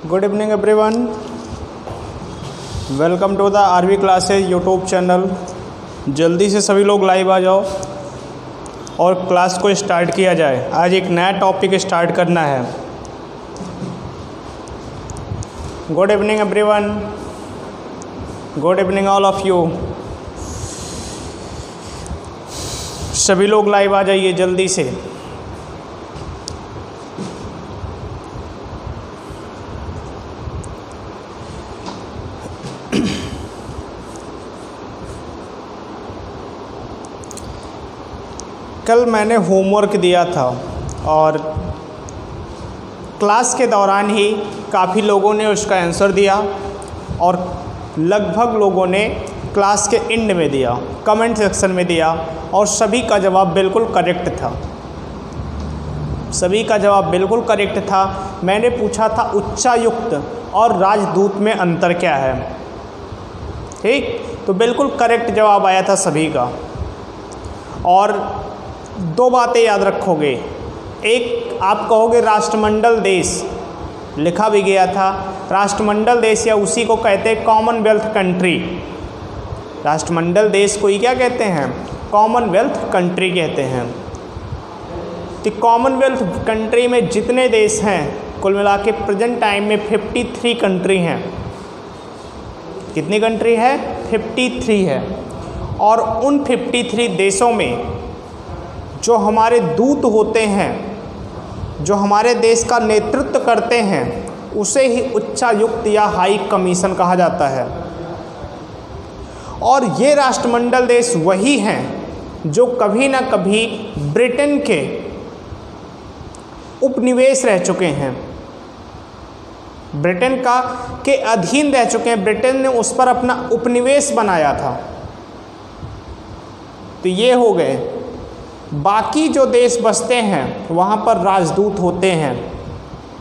Good evening everyone, welcome to the R V classes YouTube channel. जल्दी से सभी लोग लाइव आ जाओ और क्लास को स्टार्ट किया जाए। आज एक नया टॉपिक स्टार्ट करना है। Good evening everyone, good evening all of you. सभी लोग लाइव आ जाइए जल्दी से। कल मैंने होमवर्क दिया था और क्लास के दौरान ही काफ़ी लोगों ने उसका आंसर दिया और लगभग लोगों ने क्लास के एंड में दिया, कमेंट सेक्शन में दिया और सभी का जवाब बिल्कुल करेक्ट था। सभी का जवाब बिल्कुल करेक्ट था। मैंने पूछा था उच्चायुक्त और राजदूत में अंतर क्या है, ठीक? तो बिल्कुल करेक्ट जवाब आया था सभी का। और दो बातें याद रखोगे। एक, आप कहोगे राष्ट्रमंडल देश, लिखा भी गया था राष्ट्रमंडल देश, या उसी को कहते हैं कॉमनवेल्थ कंट्री। राष्ट्रमंडल देश को ही क्या कहते हैं? कॉमनवेल्थ कंट्री कहते हैं। तो कॉमनवेल्थ कंट्री में जितने देश हैं कुल मिला के प्रेजेंट टाइम में 53 कंट्री हैं। कितनी कंट्री है? 53 है। और उन 53 देशों में जो हमारे दूत होते हैं, जो हमारे देश का नेतृत्व करते हैं, उसे ही उच्चायुक्त या हाई कमीशन कहा जाता है। और ये राष्ट्रमंडल देश वही हैं जो कभी ना कभी ब्रिटेन के उपनिवेश रह चुके हैं, ब्रिटेन के अधीन रह चुके हैं। ब्रिटेन ने उस पर अपना उपनिवेश बनाया था। तो ये हो गए। बाकी जो देश बसते हैं वहाँ पर राजदूत होते हैं।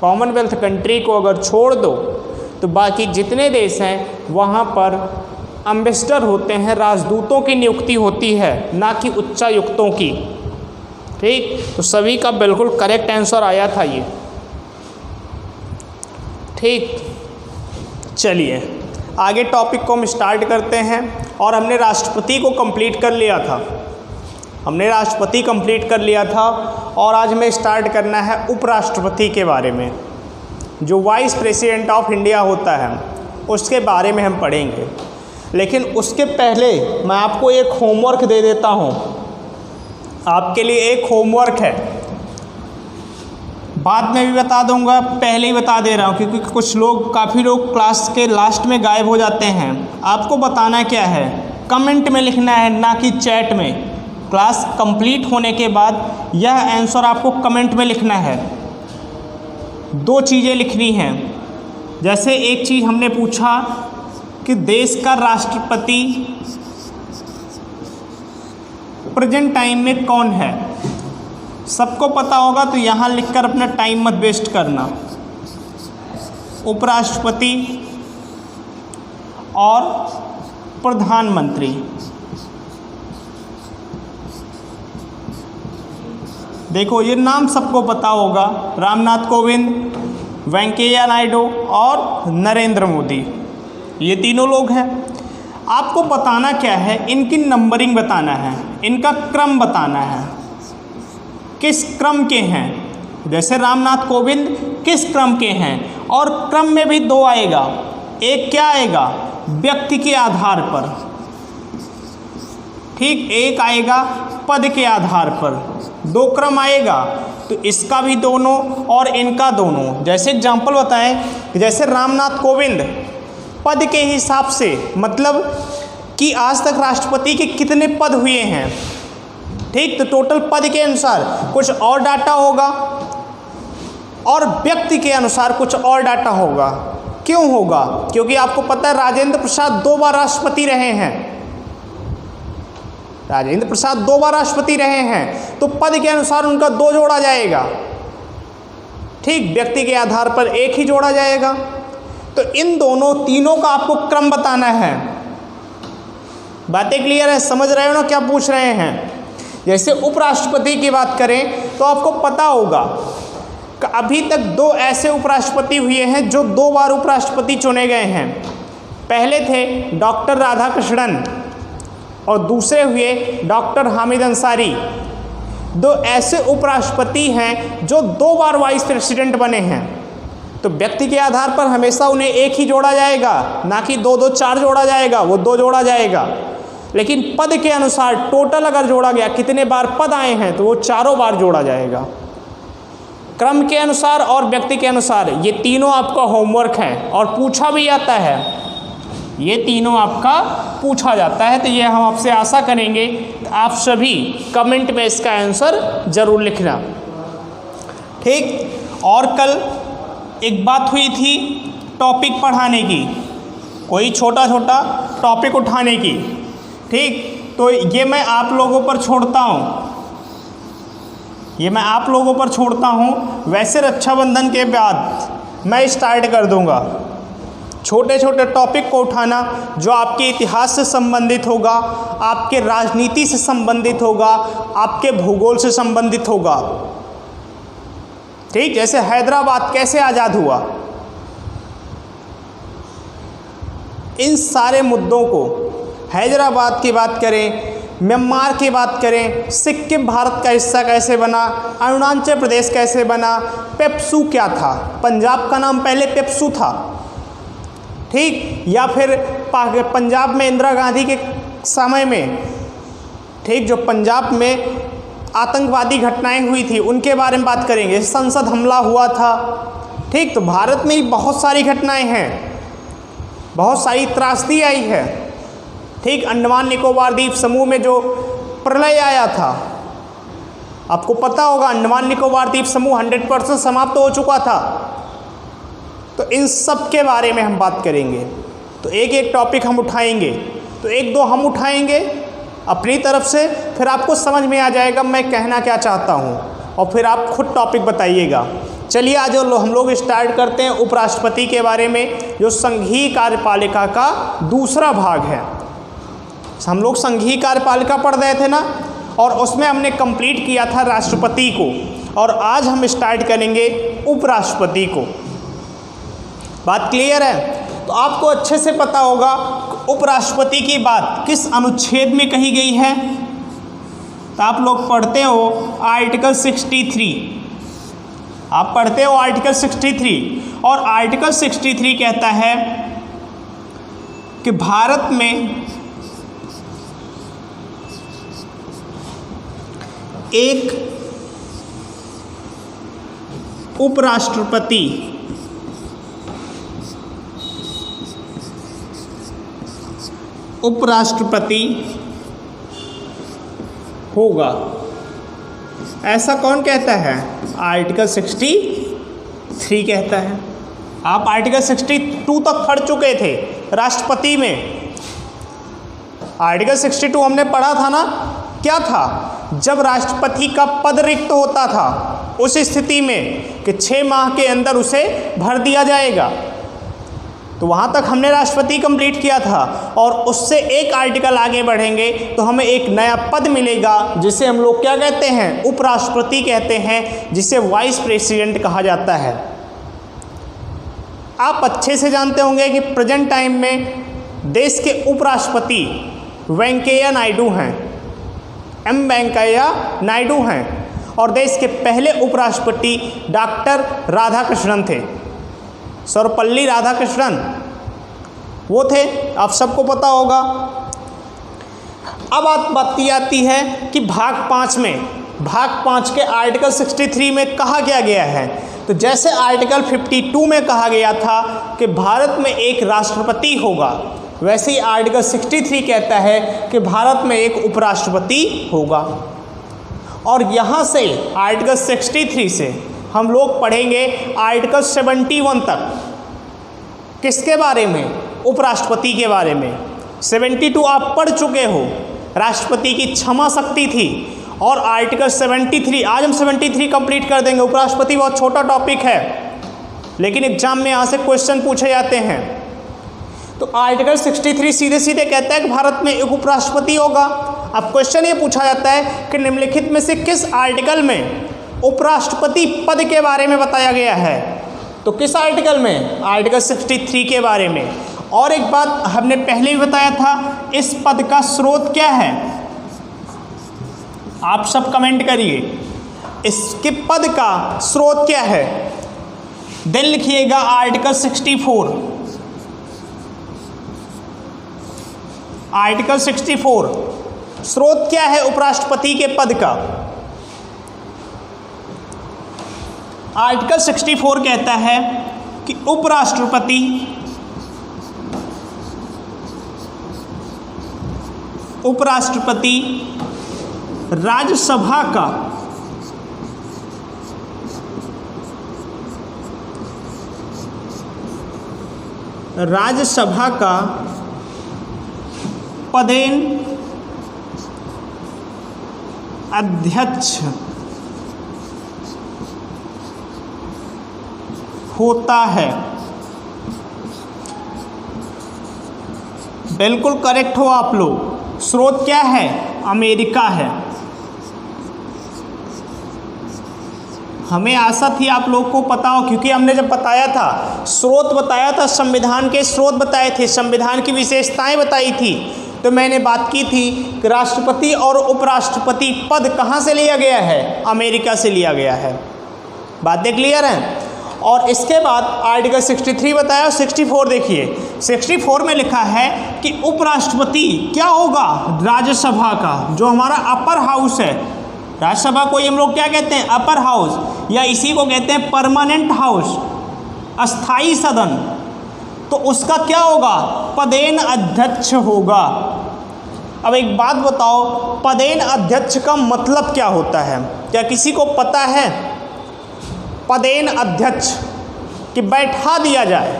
कॉमनवेल्थ कंट्री को अगर छोड़ दो तो बाकी जितने देश हैं वहाँ पर एम्बेसडर होते हैं, राजदूतों की नियुक्ति होती है, ना कि उच्चायुक्तों की, ठीक? तो सभी का बिल्कुल करेक्ट आंसर आया था ये, ठीक? चलिए आगे टॉपिक को हम स्टार्ट करते हैं। और हमने राष्ट्रपति को कंप्लीट कर लिया था, हमने राष्ट्रपति कंप्लीट कर लिया था और आज हमें स्टार्ट करना है उपराष्ट्रपति के बारे में। जो वाइस प्रेसिडेंट ऑफ इंडिया होता है उसके बारे में हम पढ़ेंगे। लेकिन उसके पहले मैं आपको एक होमवर्क दे देता हूँ। आपके लिए एक होमवर्क है, बाद में भी बता दूंगा, पहले ही बता दे रहा हूँ क्योंकि काफ़ी लोग क्लास के लास्ट में गायब हो जाते हैं। आपको बताना क्या है? कमेंट में लिखना है, ना कि चैट में। क्लास कंप्लीट होने के बाद यह आंसर आपको कमेंट में लिखना है। दो चीज़ें लिखनी हैं। जैसे एक चीज़ हमने पूछा कि देश का राष्ट्रपति प्रेजेंट टाइम में कौन है? सबको पता होगा, तो यहाँ लिखकर अपना टाइम मत वेस्ट करना। उपराष्ट्रपति और प्रधानमंत्री, देखो ये नाम सबको पता होगा, रामनाथ कोविंद, वेंकैया नायडू और नरेंद्र मोदी। ये तीनों लोग हैं। आपको बताना क्या है? इनकी नंबरिंग बताना है, इनका क्रम बताना है, किस क्रम के हैं। जैसे रामनाथ कोविंद किस क्रम के हैं, और क्रम में भी दो आएगा। एक क्या आएगा? व्यक्ति के आधार पर, ठीक? एक आएगा पद के आधार पर। दो क्रम आएगा, तो इसका भी दोनों और इनका दोनों। जैसे एग्जाम्पल बताएं, जैसे रामनाथ कोविंद पद के हिसाब से, मतलब कि आज तक राष्ट्रपति के कितने पद हुए हैं, ठीक? तो टोटल पद के अनुसार कुछ और डाटा होगा और व्यक्ति के अनुसार कुछ और डाटा होगा। क्यों होगा? क्योंकि आपको पता है राजेंद्र प्रसाद 2 बार राष्ट्रपति रहे हैं। राजेंद्र प्रसाद 2 बार राष्ट्रपति रहे हैं, तो पद के अनुसार उनका 2 जोड़ा जाएगा, ठीक? व्यक्ति के आधार पर 1 ही जोड़ा जाएगा। तो इन तीनों का आपको क्रम बताना है। बातें क्लियर है? समझ रहे हो ना क्या पूछ रहे हैं? जैसे उपराष्ट्रपति की बात करें तो आपको पता होगा अभी तक 2 ऐसे उपराष्ट्रपति हुए हैं जो 2 बार उपराष्ट्रपति चुने गए हैं। पहले थे डॉक्टर राधाकृष्णन और दूसरे हुए डॉक्टर हामिद अंसारी। 2 ऐसे उपराष्ट्रपति हैं जो 2 बार वाइस प्रेसिडेंट बने हैं। तो व्यक्ति के आधार पर हमेशा उन्हें एक ही जोड़ा जाएगा, ना कि 2 4 जोड़ा जाएगा, वो 2 जोड़ा जाएगा। लेकिन पद के अनुसार टोटल अगर जोड़ा गया, कितने बार पद आए हैं, तो वो 4 बार जोड़ा जाएगा। क्रम के अनुसार और व्यक्ति के अनुसार ये तीनों आपका होमवर्क है और पूछा भी जाता है, ये तीनों आपका पूछा जाता है। तो ये हम आपसे आशा करेंगे कि आप सभी कमेंट में इसका आंसर ज़रूर लिखना, ठीक। और कल एक बात हुई थी टॉपिक पढ़ाने की, कोई छोटा छोटा टॉपिक उठाने की, ठीक। तो ये मैं आप लोगों पर छोड़ता हूँ, ये मैं आप लोगों पर छोड़ता हूँ। वैसे रक्षाबंधन के बाद मैं स्टार्ट कर दूँगा छोटे छोटे टॉपिक को उठाना, जो आपके इतिहास से संबंधित होगा, आपके राजनीति से संबंधित होगा, आपके भूगोल से संबंधित होगा, ठीक। जैसे हैदराबाद कैसे आज़ाद हुआ, इन सारे मुद्दों को, हैदराबाद की बात करें, म्यांमार की बात करें, सिक्किम भारत का हिस्सा कैसे बना, अरुणाचल प्रदेश कैसे बना, पेप्सू क्या था, पंजाब का नाम पहले पेप्सू था, ठीक। या फिर पंजाब में इंदिरा गांधी के समय में, ठीक, जो पंजाब में आतंकवादी घटनाएं हुई थी उनके बारे में बात करेंगे, संसद हमला हुआ था, ठीक। तो भारत में ही बहुत सारी घटनाएं हैं, बहुत सारी त्रासदी आई है, ठीक। अंडमान निकोबार द्वीप समूह में जो प्रलय आया था, आपको पता होगा, अंडमान निकोबार द्वीप समूह 100% समाप्त हो चुका था। तो इन सब के बारे में हम बात करेंगे। तो एक एक टॉपिक हम उठाएंगे, तो 1-2 हम उठाएंगे अपनी तरफ से, फिर आपको समझ में आ जाएगा मैं कहना क्या चाहता हूँ, और फिर आप खुद टॉपिक बताइएगा। चलिए आज हम लोग स्टार्ट करते हैं उपराष्ट्रपति के बारे में, जो संघीय कार्यपालिका का दूसरा भाग है। हम लोग संघीय कार्यपालिका पढ़ रहे थे ना, और उसमें हमने कंप्लीट किया था राष्ट्रपति को, और आज हम स्टार्ट करेंगे उपराष्ट्रपति को। बात क्लियर है? तो आपको अच्छे से पता होगा उपराष्ट्रपति की बात किस अनुच्छेद में कही गई है। तो आप लोग पढ़ते हो आर्टिकल 63, आप पढ़ते हो आर्टिकल 63, और आर्टिकल 63 कहता है कि भारत में एक उपराष्ट्रपति होगा। ऐसा कौन कहता है? आर्टिकल 63 कहता है। आप आर्टिकल 62 तक पढ़ चुके थे राष्ट्रपति में। आर्टिकल 62 हमने पढ़ा था ना, क्या था? जब राष्ट्रपति का पद रिक्त होता था उस स्थिति में कि 6 माह के अंदर उसे भर दिया जाएगा, तो वहाँ तक हमने राष्ट्रपति कंप्लीट किया था। और उससे एक आर्टिकल आगे बढ़ेंगे तो हमें एक नया पद मिलेगा जिसे हम लोग क्या कहते हैं? उपराष्ट्रपति कहते हैं, जिसे वाइस प्रेसिडेंट कहा जाता है। आप अच्छे से जानते होंगे कि प्रेजेंट टाइम में देश के उपराष्ट्रपति वेंकैया नायडू हैं, एम वेंकैया नायडू हैं, और देश के पहले उपराष्ट्रपति डॉक्टर राधाकृष्णन थे, सर्वपल्ली राधाकृष्णन वो थे, आप सबको पता होगा। अब बात आती है कि भाग 5 के आर्टिकल 63 में कहा क्या गया है। तो जैसे आर्टिकल 52 में कहा गया था कि भारत में एक राष्ट्रपति होगा, वैसे ही आर्टिकल 63 कहता है कि भारत में एक उपराष्ट्रपति होगा। और यहाँ से आर्टिकल 63 से हम लोग पढ़ेंगे आर्टिकल 71 तक। किसके बारे में? उपराष्ट्रपति के बारे में। 72 आप पढ़ चुके हो, राष्ट्रपति की क्षमा शक्ति थी। और आर्टिकल 73, आज हम 73 कंप्लीट कर देंगे। उपराष्ट्रपति बहुत छोटा टॉपिक है, लेकिन एग्जाम में यहाँ से क्वेश्चन पूछे जाते हैं। तो आर्टिकल 63 सीधे सीधे कहता है कि भारत में एक उपराष्ट्रपति होगा। अब क्वेश्चन ये पूछा जाता है कि निम्नलिखित में से किस आर्टिकल में उपराष्ट्रपति पद के बारे में बताया गया है। तो किस आर्टिकल में? आर्टिकल 63 के बारे में। और एक बात हमने पहले भी बताया था, इस पद का स्रोत क्या है? आप सब कमेंट करिए, इसके पद का स्रोत क्या है? देन लिखिएगा आर्टिकल 64। आर्टिकल 64 स्रोत क्या है उपराष्ट्रपति के पद का? आर्टिकल 64 कहता है कि उपराष्ट्रपति राज्यसभा का पदेन अध्यक्ष होता है। बिल्कुल करेक्ट हो आप लोग। स्रोत क्या है? अमेरिका है। हमें आशा थी आप लोग को पता हो, क्योंकि हमने जब बताया था, स्रोत बताया था, संविधान के स्रोत बताए थे, संविधान की विशेषताएं बताई थी, तो मैंने बात की थी कि राष्ट्रपति और उपराष्ट्रपति पद कहाँ से लिया गया है? अमेरिका से लिया गया है। बातें क्लियर हैं? और इसके बाद आर्टिकल 63 बताया और 64 देखिए। 64 में लिखा है कि उपराष्ट्रपति क्या होगा? राज्यसभा का, जो हमारा अपर हाउस है। राज्यसभा को हम लोग क्या कहते हैं? अपर हाउस, या इसी को कहते हैं परमानेंट हाउस, अस्थाई सदन। तो उसका क्या होगा? पदेन अध्यक्ष होगा। अब एक बात बताओ, पदेन अध्यक्ष का मतलब क्या होता है? क्या किसी को पता है? पदेन अध्यक्ष कि बैठा दिया जाए।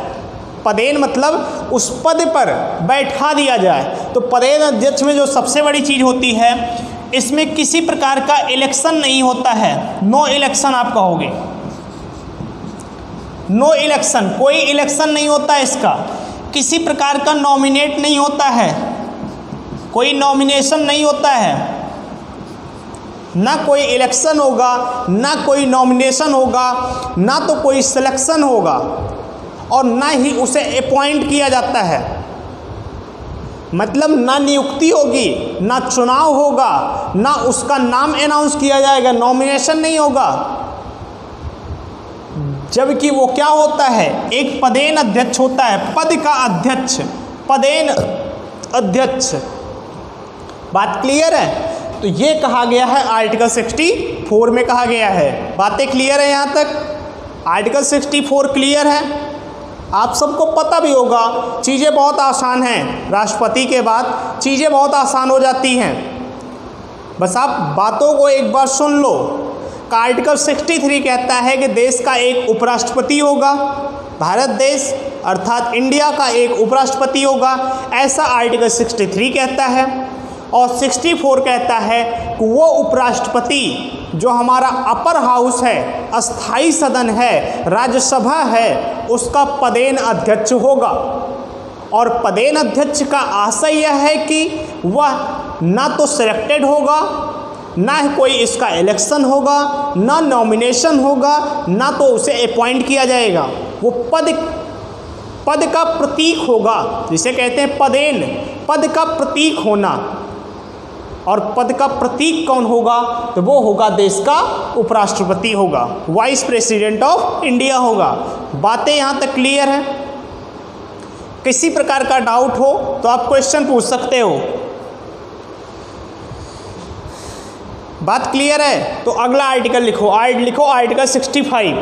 पदेन मतलब उस पद पर बैठा दिया जाए। तो पदेन अध्यक्ष में जो सबसे बड़ी चीज़ होती है, इसमें किसी प्रकार का इलेक्शन नहीं होता है। नो इलेक्शन आप कहोगे, नो इलेक्शन, कोई इलेक्शन नहीं होता है इसका। किसी प्रकार का नॉमिनेट नहीं होता है, कोई नॉमिनेशन नहीं होता है, ना कोई इलेक्शन होगा, ना कोई नॉमिनेशन होगा, ना तो कोई सिलेक्शन होगा, और ना ही उसे अपॉइंट किया जाता है। मतलब ना नियुक्ति होगी, ना चुनाव होगा, ना उसका नाम अनाउंस किया जाएगा, नॉमिनेशन नहीं होगा। जबकि वो क्या होता है? एक पदेन अध्यक्ष होता है, पद का अध्यक्ष, पदेन अध्यक्ष। बात क्लियर है? तो ये कहा गया है आर्टिकल 64 में कहा गया है। बातें क्लियर है यहाँ तक? आर्टिकल 64 क्लियर है? आप सबको पता भी होगा, चीज़ें बहुत आसान हैं। राष्ट्रपति के बाद चीज़ें बहुत आसान हो जाती हैं। बस आप बातों को एक बार सुन लो। आर्टिकल 63 कहता है कि देश का एक उपराष्ट्रपति होगा, भारत देश अर्थात इंडिया का एक उपराष्ट्रपति होगा, ऐसा आर्टिकल 63 कहता है। और 64 कहता है कि वो उपराष्ट्रपति जो हमारा अपर हाउस है, अस्थाई सदन है, राज्यसभा है, उसका पदेन अध्यक्ष होगा। और पदेन अध्यक्ष का आशय यह है कि वह ना तो सिलेक्टेड होगा, ना कोई इसका इलेक्शन होगा, ना नॉमिनेशन होगा, ना तो उसे अपॉइंट किया जाएगा। वो पद का प्रतीक होगा, जिसे कहते हैं पदेन, पद का प्रतीक होना। और पद का प्रतीक कौन होगा? तो वो होगा देश का उपराष्ट्रपति होगा, वाइस प्रेसिडेंट ऑफ इंडिया होगा। बातें यहाँ तक क्लियर है? किसी प्रकार का डाउट हो तो आप क्वेश्चन पूछ सकते हो। बात क्लियर है? तो अगला आर्टिकल लिखो, आर्टिकल 65।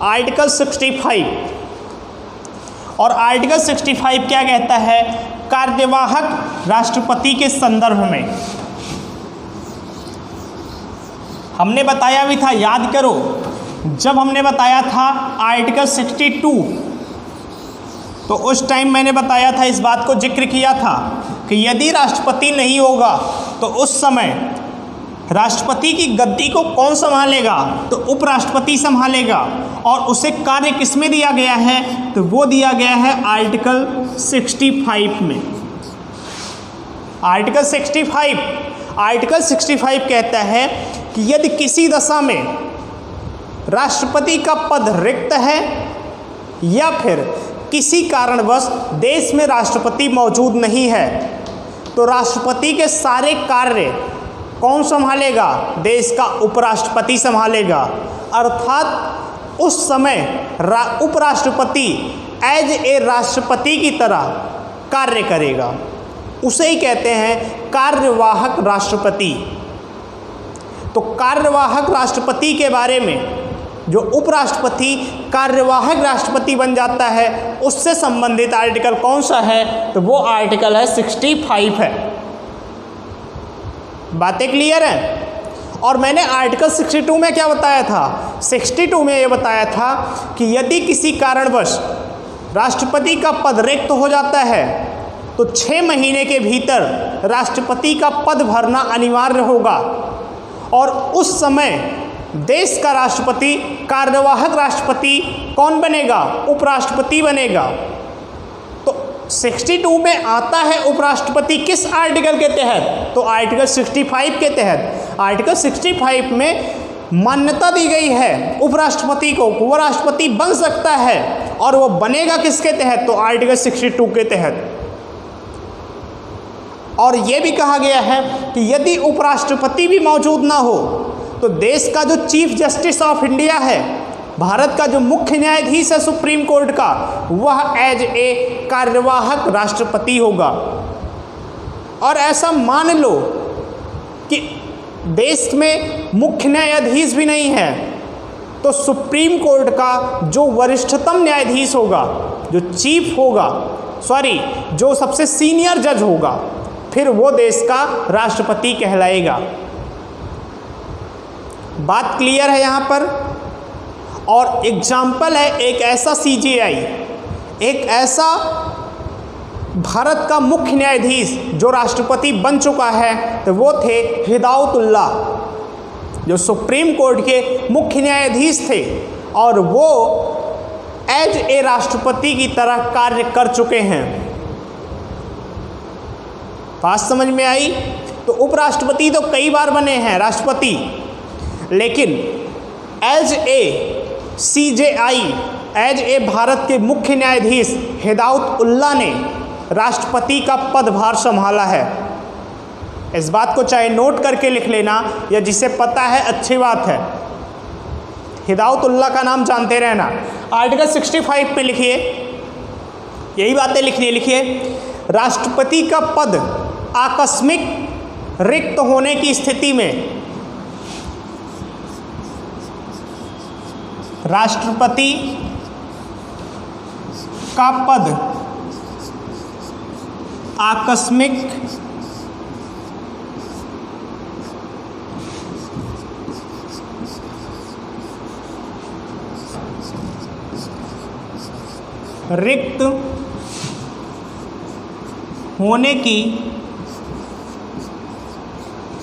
आर्टिकल 65 और आर्टिकल 65 क्या कहता है? कार्यवाहक राष्ट्रपति के संदर्भ में हमने बताया भी था, याद करो, जब हमने बताया था आर्टिकल 62, तो उस टाइम मैंने बताया था, इस बात को जिक्र किया था कि यदि राष्ट्रपति नहीं होगा तो उस समय राष्ट्रपति की गद्दी को कौन संभालेगा? तो उपराष्ट्रपति संभालेगा। और उसे कार्य किसमें दिया गया है? तो वो दिया गया है आर्टिकल 65 में। आर्टिकल 65 कहता है कि यदि किसी दशा में राष्ट्रपति का पद रिक्त है या फिर किसी कारणवश देश में राष्ट्रपति मौजूद नहीं है, तो राष्ट्रपति के सारे कार्य कौन संभालेगा? देश का उपराष्ट्रपति संभालेगा। अर्थात उस समय उपराष्ट्रपति एज ए राष्ट्रपति की तरह कार्य करेगा। उसे ही कहते हैं कार्यवाहक राष्ट्रपति। तो कार्यवाहक राष्ट्रपति के बारे में जो उपराष्ट्रपति कार्यवाहक राष्ट्रपति बन जाता है, उससे संबंधित आर्टिकल कौन सा है? तो वो आर्टिकल है 65 है। बातें क्लियर हैं? और मैंने आर्टिकल 62 में क्या बताया था? 62 में ये बताया था कि यदि किसी कारणवश राष्ट्रपति का पद रिक्त हो जाता है तो 6 महीने के भीतर राष्ट्रपति का पद भरना अनिवार्य होगा, और उस समय देश का राष्ट्रपति कार्यवाहक राष्ट्रपति कौन बनेगा? उपराष्ट्रपति बनेगा। तो 62 में आता है उपराष्ट्रपति किस आर्टिकल के तहत? तो आर्टिकल 65 के तहत। आर्टिकल 65 में मान्यता दी गई है उपराष्ट्रपति को, वो राष्ट्रपति बन सकता है, और वो बनेगा किसके तहत? तो आर्टिकल 62 के तहत। और ये भी कहा गया है कि यदि उपराष्ट्रपति भी मौजूद ना हो तो देश का जो चीफ जस्टिस ऑफ इंडिया है, भारत का जो मुख्य न्यायाधीश है सुप्रीम कोर्ट का, वह एज ए कार्यवाहक राष्ट्रपति होगा। और ऐसा मान लो कि देश में मुख्य न्यायाधीश भी नहीं है, तो सुप्रीम कोर्ट का जो वरिष्ठतम न्यायाधीश होगा, जो चीफ होगा, जो सबसे सीनियर जज होगा, फिर वो देश का राष्ट्रपति कहलाएगा। बात क्लियर है यहाँ पर? और एग्जाम्पल है एक ऐसा CJI, एक ऐसा भारत का मुख्य न्यायाधीश जो राष्ट्रपति बन चुका है, तो वो थे हिदायतुल्ला, जो सुप्रीम कोर्ट के मुख्य न्यायाधीश थे, और वो एज ए राष्ट्रपति की तरह कार्य कर चुके हैं। बात समझ में आई? तो उपराष्ट्रपति तो कई बार बने हैं राष्ट्रपति, लेकिन as a CJI, as a Bharat के मुख्य न्यायाधीश हिदायतुल्ला ने राष्ट्रपति का पदभार संभाला है। इस बात को चाहे नोट करके लिख लेना, या जिसे पता है अच्छी बात है। हिदायतुल्ला का नाम जानते रहना। आर्टिकल 65 पे लिखिए, यही बातें लिखनी है। लिखिए, राष्ट्रपति का पद आकस्मिक रिक्त होने की स्थिति में राष्ट्रपति का पद आकस्मिक रिक्त होने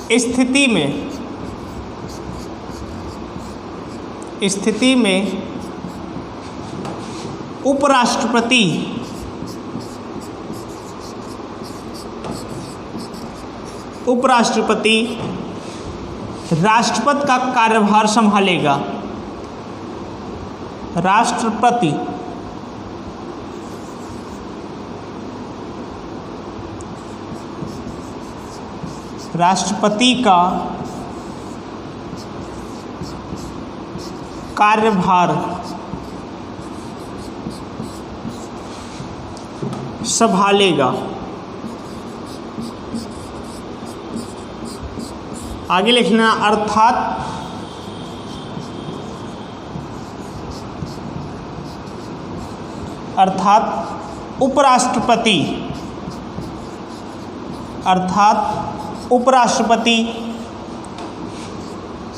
की स्थिति में उपराष्ट्रपति राष्ट्रपति का कार्यभार संभालेगा। राष्ट्रपति का कार्यभार संभालेगा। आगे लिखना, अर्थात उपराष्ट्रपति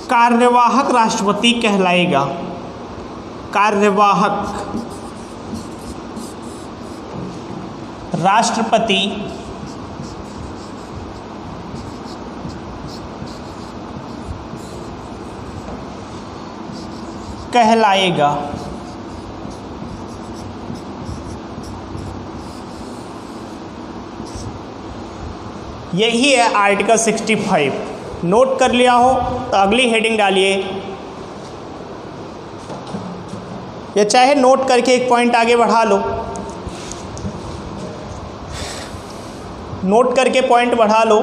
कार्यवाहक राष्ट्रपति कहलाएगा। कार्यवाहक राष्ट्रपति कहलाएगा। यही है आर्टिकल 65। नोट कर लिया हो तो अगली हेडिंग डालिए, या चाहे नोट करके एक पॉइंट आगे बढ़ा लो, नोट करके पॉइंट बढ़ा लो।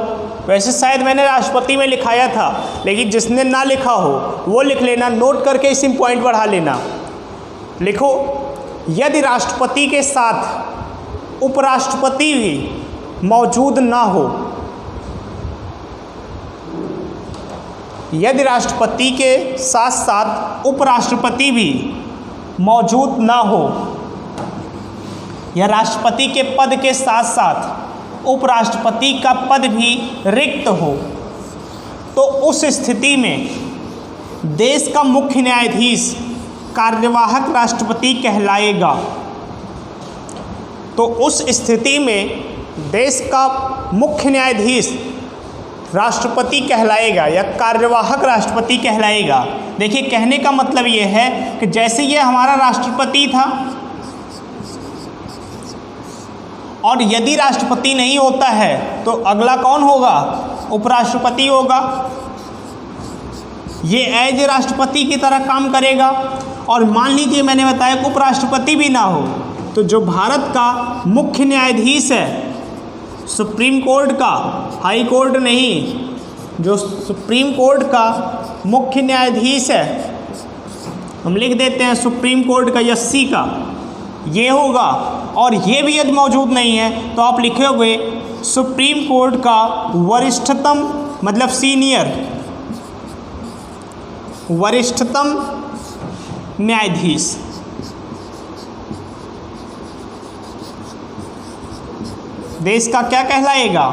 वैसे शायद मैंने राष्ट्रपति में लिखाया था, लेकिन जिसने ना लिखा हो वो लिख लेना, नोट करके इसी में पॉइंट बढ़ा लेना। लिखो, यदि राष्ट्रपति के साथ उपराष्ट्रपति भी मौजूद ना हो, यदि राष्ट्रपति के साथ साथ उपराष्ट्रपति भी मौजूद ना हो, या राष्ट्रपति के पद के साथ साथ उपराष्ट्रपति का पद भी रिक्त हो, तो उस स्थिति में देश का मुख्य न्यायाधीश कार्यवाहक राष्ट्रपति कहलाएगा। तो उस स्थिति में देश का मुख्य न्यायाधीश राष्ट्रपति कहलाएगा या कार्यवाहक राष्ट्रपति कहलाएगा। देखिए, कहने का मतलब ये है कि जैसे ये हमारा राष्ट्रपति था, और यदि राष्ट्रपति नहीं होता है तो अगला कौन होगा? उपराष्ट्रपति होगा। ये एज राष्ट्रपति की तरह काम करेगा। और मान लीजिए मैंने बताया उपराष्ट्रपति भी ना हो, तो जो भारत का मुख्य न्यायाधीश है सुप्रीम कोर्ट का, हाई कोर्ट नहीं, जो सुप्रीम कोर्ट का मुख्य न्यायाधीश है, हम लिख देते हैं सुप्रीम कोर्ट का एससी का, ये होगा। और ये भी यदि मौजूद नहीं है तो आप लिखोगे सुप्रीम कोर्ट का वरिष्ठतम, मतलब सीनियर, वरिष्ठतम न्यायाधीश। देश का क्या कहलाएगा?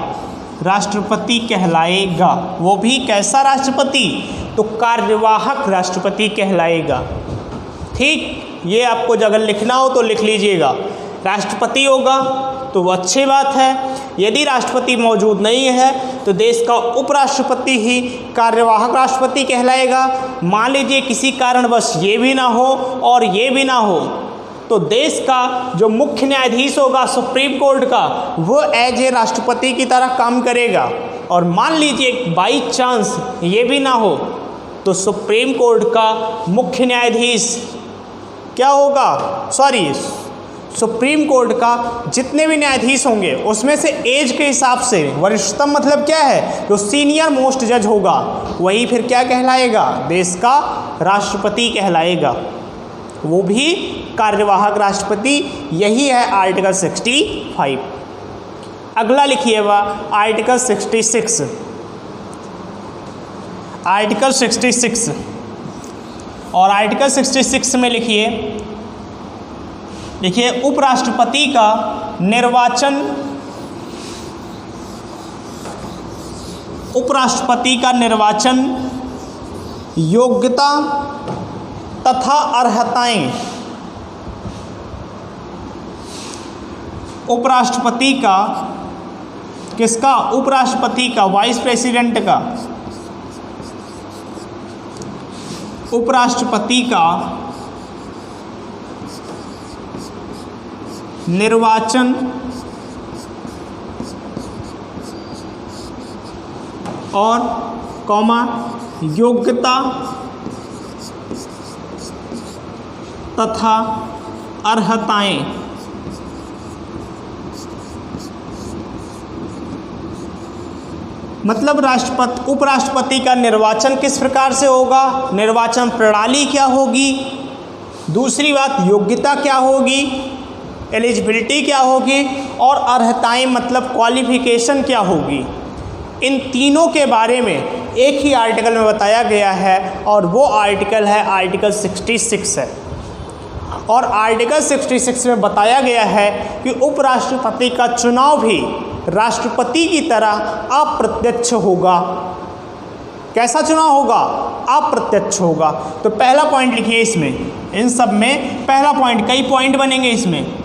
राष्ट्रपति कहलाएगा। वो भी कैसा राष्ट्रपति? तो कार्यवाहक राष्ट्रपति कहलाएगा। ठीक, ये आपको अगर लिखना हो तो लिख लीजिएगा। राष्ट्रपति होगा तो अच्छी बात है, यदि राष्ट्रपति मौजूद नहीं है तो देश का उपराष्ट्रपति ही कार्यवाहक राष्ट्रपति कहलाएगा। मान लीजिए किसी कारणवश ये भी ना हो और ये भी ना हो, तो देश का जो मुख्य न्यायाधीश होगा सुप्रीम कोर्ट का, वो एज ए राष्ट्रपति की तरह काम करेगा। और मान लीजिए बाई चांस ये भी ना हो, तो सुप्रीम कोर्ट का मुख्य न्यायाधीश क्या होगा? सुप्रीम कोर्ट का जितने भी न्यायाधीश होंगे उसमें से एज के हिसाब से वरिष्ठतम मतलब क्या है? जो सीनियर मोस्ट जज होगा वही फिर क्या कहलाएगा? देश का राष्ट्रपति कहलाएगा। वो भी कार्यवाहक राष्ट्रपति। यही है आर्टिकल 65। अगला लिखिएगा आर्टिकल 66। आर्टिकल 66 और आर्टिकल 66 में लिखिए उपराष्ट्रपति का निर्वाचन, उपराष्ट्रपति का निर्वाचन, योग्यता तथा अर्हताएं, उपराष्ट्रपति का, किसका? उपराष्ट्रपति का, वाइस प्रेसिडेंट का, उपराष्ट्रपति का निर्वाचन और योग्यता तथा अर्हताएं। मतलब उपराष्ट्रपति का निर्वाचन किस प्रकार से होगा, निर्वाचन प्रणाली क्या होगी, दूसरी बात योग्यता क्या होगी, एलिजिबिलिटी क्या होगी, और अर्हताएं मतलब क्वालिफिकेशन क्या होगी। इन तीनों के बारे में एक ही आर्टिकल में बताया गया है और वो आर्टिकल है आर्टिकल 66 है। और आर्टिकल 66 में बताया गया है कि उपराष्ट्रपति का चुनाव भी राष्ट्रपति की तरह अप्रत्यक्ष होगा। कैसा चुनाव होगा? अप्रत्यक्ष होगा। तो पहला पॉइंट लिखिए इसमें, इन सब में पहला पॉइंट, कई पॉइंट बनेंगे इसमें,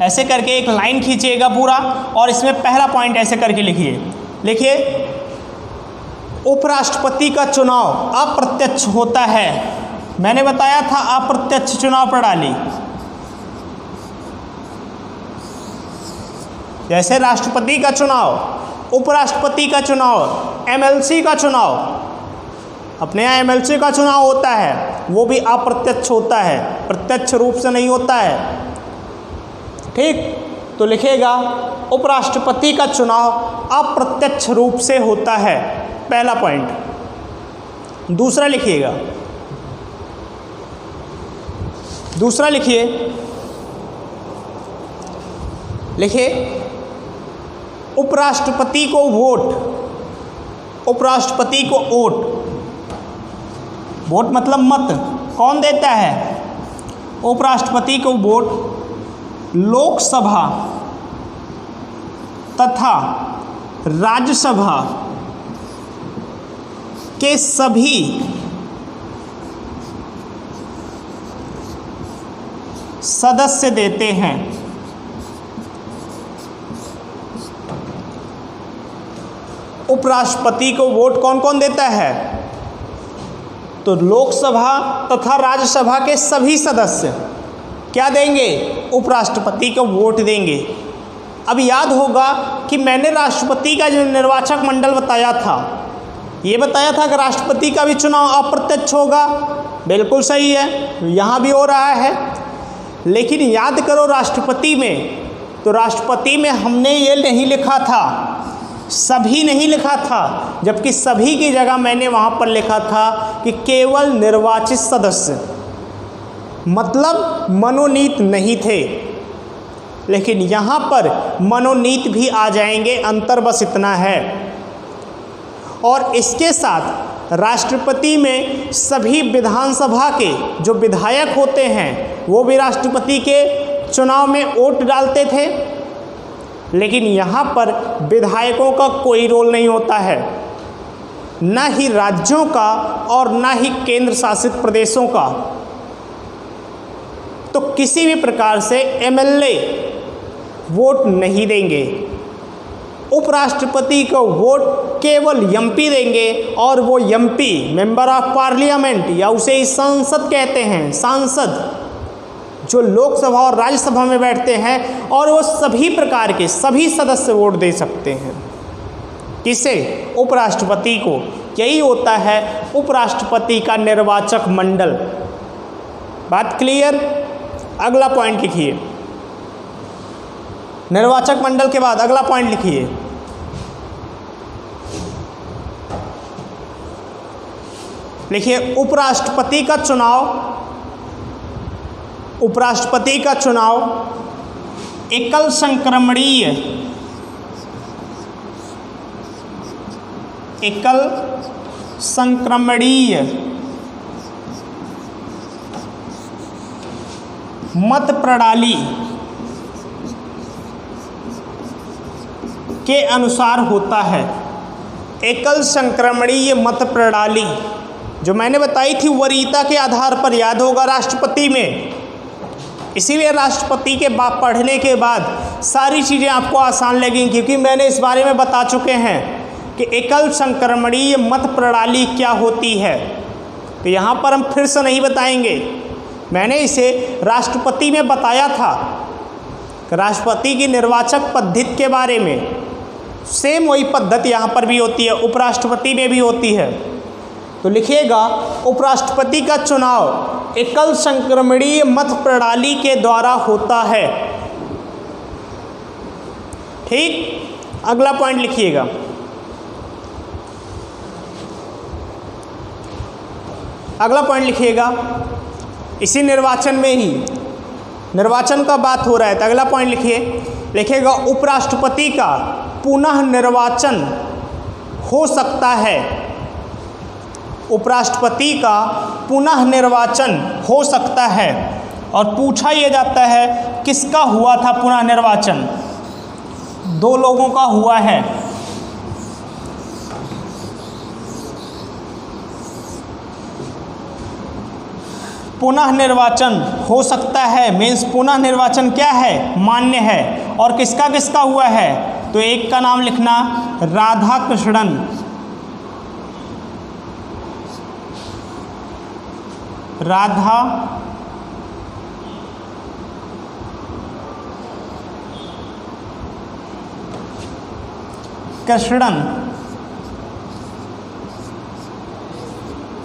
ऐसे करके एक लाइन खींचिएगा पूरा और इसमें पहला पॉइंट ऐसे करके लिखिए उपराष्ट्रपति का चुनाव अप्रत्यक्ष होता है। मैंने बताया था अप्रत्यक्ष चुनाव प्रणाली। जैसे राष्ट्रपति का चुनाव उपराष्ट्रपति का चुनाव, एमएलसी का चुनाव, अपने यहाँ एमएलसी का चुनाव होता है, वो भी अप्रत्यक्ष होता है, प्रत्यक्ष रूप से नहीं होता है। ठीक, तो लिखेगा उपराष्ट्रपति का चुनाव अप्रत्यक्ष रूप से होता है, पहला पॉइंट। दूसरा लिखिएगा, दूसरा लिखिए, लिखिए उपराष्ट्रपति को वोट, उपराष्ट्रपति को वोट, वोट मतलब मत, कौन देता है? उपराष्ट्रपति को वोट लोकसभा तथा राज्यसभा के सभी सदस्य देते हैं। उपराष्ट्रपति को वोट कौन कौन देता है? तो लोकसभा तथा राज्यसभा के सभी सदस्य क्या देंगे? उपराष्ट्रपति को वोट देंगे। अब याद होगा कि मैंने राष्ट्रपति का जो निर्वाचक मंडल बताया था, ये बताया था कि राष्ट्रपति का भी चुनाव अप्रत्यक्ष होगा, बिल्कुल सही है, यहाँ भी हो रहा है। लेकिन याद करो राष्ट्रपति में, तो राष्ट्रपति में हमने ये नहीं लिखा था, सभी नहीं लिखा था, जबकि सभी की जगह मैंने वहाँ पर लिखा था कि केवल निर्वाचित सदस्य, मतलब मनोनीत नहीं थे। लेकिन यहाँ पर मनोनीत भी आ जाएंगे, अंतर बस इतना है। और इसके साथ राष्ट्रपति में सभी विधानसभा के जो विधायक होते हैं वो भी राष्ट्रपति के चुनाव में वोट डालते थे। लेकिन यहाँ पर विधायकों का कोई रोल नहीं होता है, न ही राज्यों का और न ही केंद्र शासित प्रदेशों का। तो किसी भी प्रकार से एमएलए वोट नहीं देंगे, उपराष्ट्रपति को वोट केवल एमपी देंगे, और वो एमपी मेंबर ऑफ पार्लियामेंट या उसे ही संसद कहते हैं, सांसद, जो लोकसभा और राज्यसभा में बैठते हैं, और वो सभी प्रकार के सभी सदस्य वोट दे सकते हैं। किसे? उपराष्ट्रपति को। यही होता है उपराष्ट्रपति का निर्वाचक मंडल। बात क्लियर? अगला पॉइंट लिखिए, निर्वाचक मंडल के बाद अगला पॉइंट लिखिए, लिखिए उपराष्ट्रपति का चुनाव, उपराष्ट्रपति का चुनाव एकल संक्रमणीय, एकल संक्रमणीय मत प्रणाली के अनुसार होता है। एकल संक्रमणीय मत प्रणाली जो मैंने बताई थी वरीयता के आधार पर, याद होगा राष्ट्रपति में। इसीलिए राष्ट्रपति के पढ़ने के बाद सारी चीज़ें आपको आसान लगेंगी, क्योंकि मैंने इस बारे में बता चुके हैं कि एकल संक्रमणीय मत प्रणाली क्या होती है। तो यहाँ पर हम फिर से नहीं बताएंगे, मैंने इसे राष्ट्रपति में बताया था, राष्ट्रपति की निर्वाचक पद्धति के बारे में। सेम वही पद्धति यहाँ पर भी होती है, उपराष्ट्रपति में भी होती है। तो लिखिएगा उपराष्ट्रपति का चुनाव एकल संक्रमणीय मत प्रणाली के द्वारा होता है। ठीक, अगला पॉइंट लिखिएगा, अगला पॉइंट लिखिएगा, इसी निर्वाचन में ही, निर्वाचन का बात हो रहा है तो अगला पॉइंट लिखिए, लिखिएगा उपराष्ट्रपति का पुनः निर्वाचन हो सकता है। उपराष्ट्रपति का पुनः निर्वाचन हो सकता है। और पूछा यह जाता है किसका हुआ था पुनः निर्वाचन? दो लोगों का हुआ है। पुनः निर्वाचन हो सकता है मीन्स पुनः निर्वाचन क्या है? मान्य है। और किसका किसका हुआ है? तो एक का नाम लिखना राधाकृष्णन, राधा कृष्णन,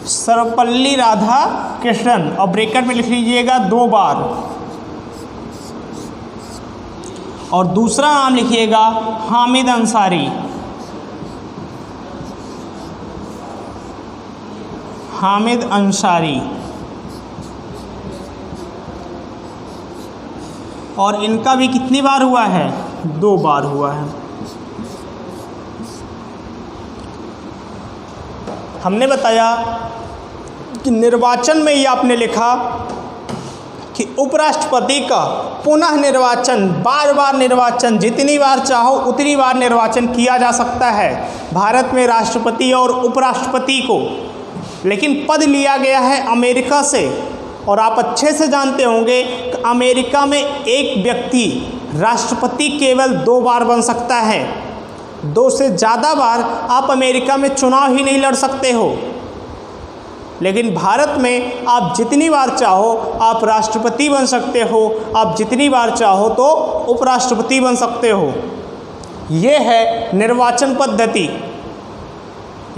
सर्वपल्ली राधा कृष्णन, और ब्रैकेट में लिख लीजिएगा 2 बार, और दूसरा नाम लिखिएगा हामिद अंसारी, हामिद अंसारी, और इनका भी कितनी बार हुआ है? 2 बार हुआ है। हमने बताया कि निर्वाचन में ये आपने लिखा कि उपराष्ट्रपति का पुनः निर्वाचन, बार बार निर्वाचन, जितनी बार चाहो उतनी बार निर्वाचन किया जा सकता है भारत में राष्ट्रपति और उपराष्ट्रपति को, लेकिन पद लिया गया है अमेरिका से। और आप अच्छे से जानते होंगे कि अमेरिका में एक व्यक्ति राष्ट्रपति केवल 2 बार बन सकता है, 2 से ज़्यादा बार आप अमेरिका में चुनाव ही नहीं लड़ सकते हो। लेकिन भारत में आप जितनी बार चाहो आप राष्ट्रपति बन सकते हो, आप जितनी बार चाहो तो उपराष्ट्रपति बन सकते हो। ये है निर्वाचन पद्धति।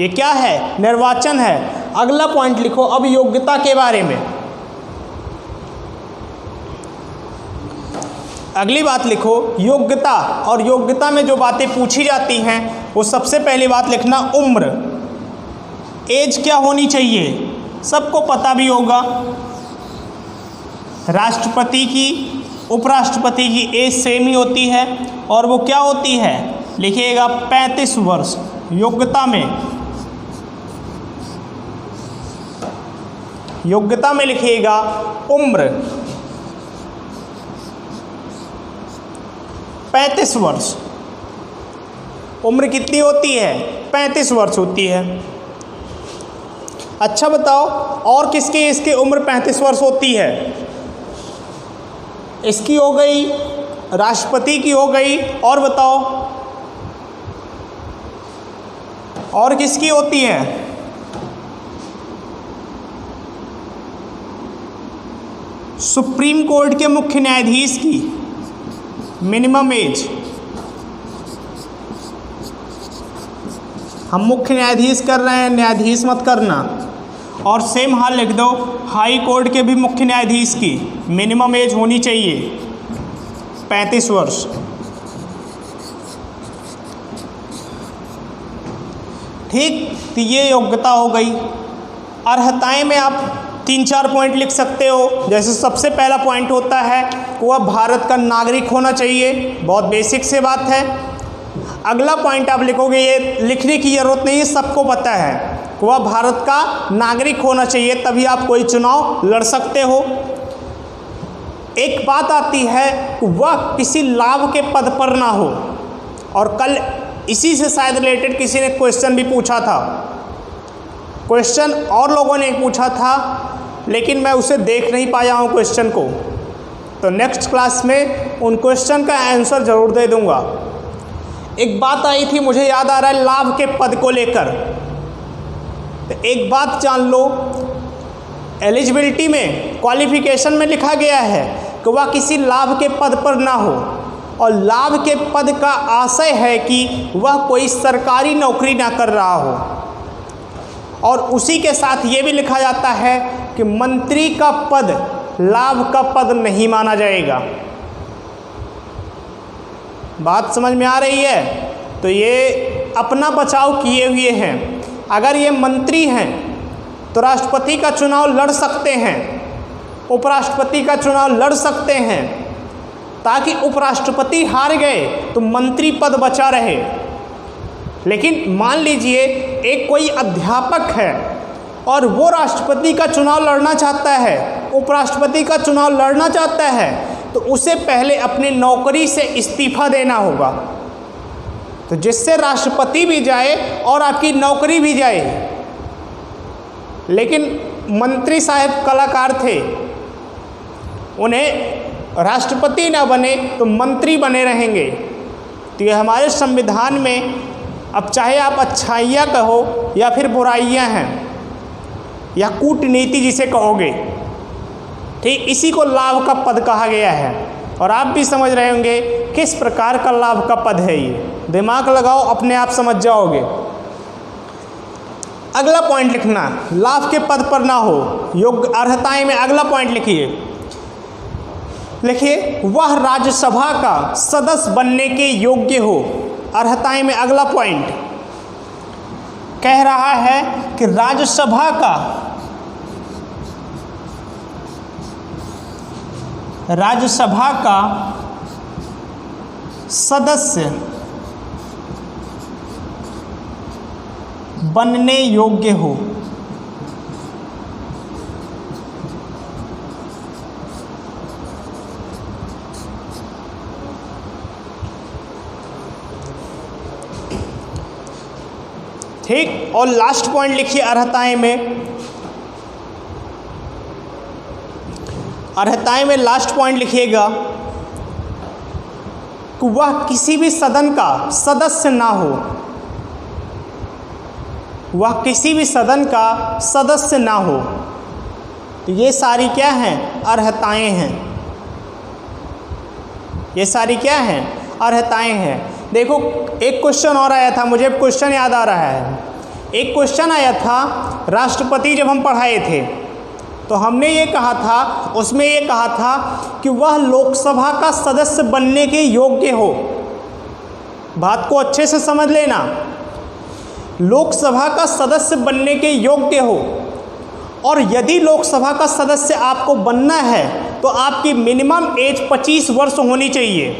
ये क्या है? निर्वाचन है। अगला पॉइंट लिखो अब योग्यता के बारे में। अगली बात लिखो योग्यता, और योग्यता में जो बातें पूछी जाती हैं वो सबसे पहली बात लिखना उम्र। एज क्या होनी चाहिए? सबको पता भी होगा, राष्ट्रपति की उपराष्ट्रपति की एज सेम ही होती है, और वो क्या होती है? लिखिएगा 35 वर्ष। योग्यता में लिखिएगा उम्र 35 वर्ष। उम्र कितनी होती है? 35 वर्ष होती है। अच्छा बताओ, और किसकी इसकी उम्र 35 वर्ष होती है? इसकी हो गई, राष्ट्रपति की हो गई, और बताओ और किसकी होती है? सुप्रीम कोर्ट के मुख्य न्यायाधीश की मिनिमम एज। हम मुख्य न्यायाधीश कर रहे हैं, न्यायाधीश मत करना। और सेम हाल लिख दो हाई कोर्ट के भी मुख्य न्यायाधीश की मिनिमम एज होनी चाहिए 35 वर्ष। ठीक, तो ये योग्यता हो गई। अर्हताएं में आप 3-4 पॉइंट लिख सकते हो। जैसे सबसे पहला पॉइंट होता है कि वह भारत का नागरिक होना चाहिए, बहुत बेसिक से बात है। अगला पॉइंट आप लिखोगे, ये लिखने की ज़रूरत नहीं है, सबको पता है, वह भारत का नागरिक होना चाहिए, तभी आप कोई चुनाव लड़ सकते हो। एक बात आती है कि वह किसी लाभ के पद पर ना हो, और कल इसी से शायद रिलेटेड किसी ने क्वेश्चन भी पूछा था। क्वेश्चन और लोगों ने पूछा था, लेकिन मैं उसे देख नहीं पाया हूँ क्वेश्चन को, तो नेक्स्ट क्लास में उन क्वेश्चन का आंसर ज़रूर दे दूँगा। एक बात आई थी, मुझे याद आ रहा है, लाभ के पद को लेकर। तो एक बात जान लो, एलिजिबिलिटी में, क्वालिफिकेशन में लिखा गया है कि वह किसी लाभ के पद पर ना हो, और लाभ के पद का आशय है कि वह कोई सरकारी नौकरी ना कर रहा हो। और उसी के साथ ये भी लिखा जाता है कि मंत्री का पद लाभ का पद नहीं माना जाएगा। बात समझ में आ रही है? तो ये अपना बचाव किए हुए हैं। अगर ये मंत्री हैं तो राष्ट्रपति का चुनाव लड़ सकते हैं, उपराष्ट्रपति का चुनाव लड़ सकते हैं, ताकि उपराष्ट्रपति हार गए तो मंत्री पद बचा रहे। लेकिन मान लीजिए एक कोई अध्यापक है और वो राष्ट्रपति का चुनाव लड़ना चाहता है, उपराष्ट्रपति का चुनाव लड़ना चाहता है, तो उसे पहले अपनी नौकरी से इस्तीफा देना होगा, तो जिससे राष्ट्रपति भी जाए और आपकी नौकरी भी जाए। लेकिन मंत्री साहब कलाकार थे, उन्हें राष्ट्रपति ना बने तो मंत्री बने रहेंगे। तो ये हमारे संविधान में, अब चाहे आप अच्छाइयाँ कहो या फिर बुराइयाँ हैं, या कूटनीति जिसे कहोगे, ठीक, इसी को लाभ का पद कहा गया है। और आप भी समझ रहे होंगे किस प्रकार का लाभ का पद है ये। दिमाग लगाओ, अपने आप समझ जाओगे। अगला पॉइंट लिखना, लाभ के पद पर ना हो, योग्य अर्हताएं में अगला पॉइंट लिखिए। लिखिए, वह राज्यसभा का सदस्य बनने के योग्य हो। अर्हताएं में अगला पॉइंट कह रहा है कि राज्यसभा का सदस्य बनने योग्य हो। ठीक, और लास्ट पॉइंट लिखिए अर्हताएं में। अर्हताएं में लास्ट पॉइंट लिखिएगा कि वह किसी भी सदन का सदस्य ना हो। वह किसी भी सदन का सदस्य ना हो। तो ये सारी क्या हैं? अर्हताएं हैं। ये सारी क्या हैं? अर्हताएं हैं। देखो, एक क्वेश्चन और आया था, मुझे क्वेश्चन याद आ रहा है। एक क्वेश्चन आया था राष्ट्रपति जब हम पढ़ाए थे, तो हमने ये कहा था, उसमें ये कहा था कि वह लोकसभा का सदस्य बनने के योग्य हो। बात को अच्छे से समझ लेना, लोकसभा का सदस्य बनने के योग्य हो। और यदि लोकसभा का सदस्य आपको बनना है तो आपकी मिनिमम एज 25 वर्ष होनी चाहिए।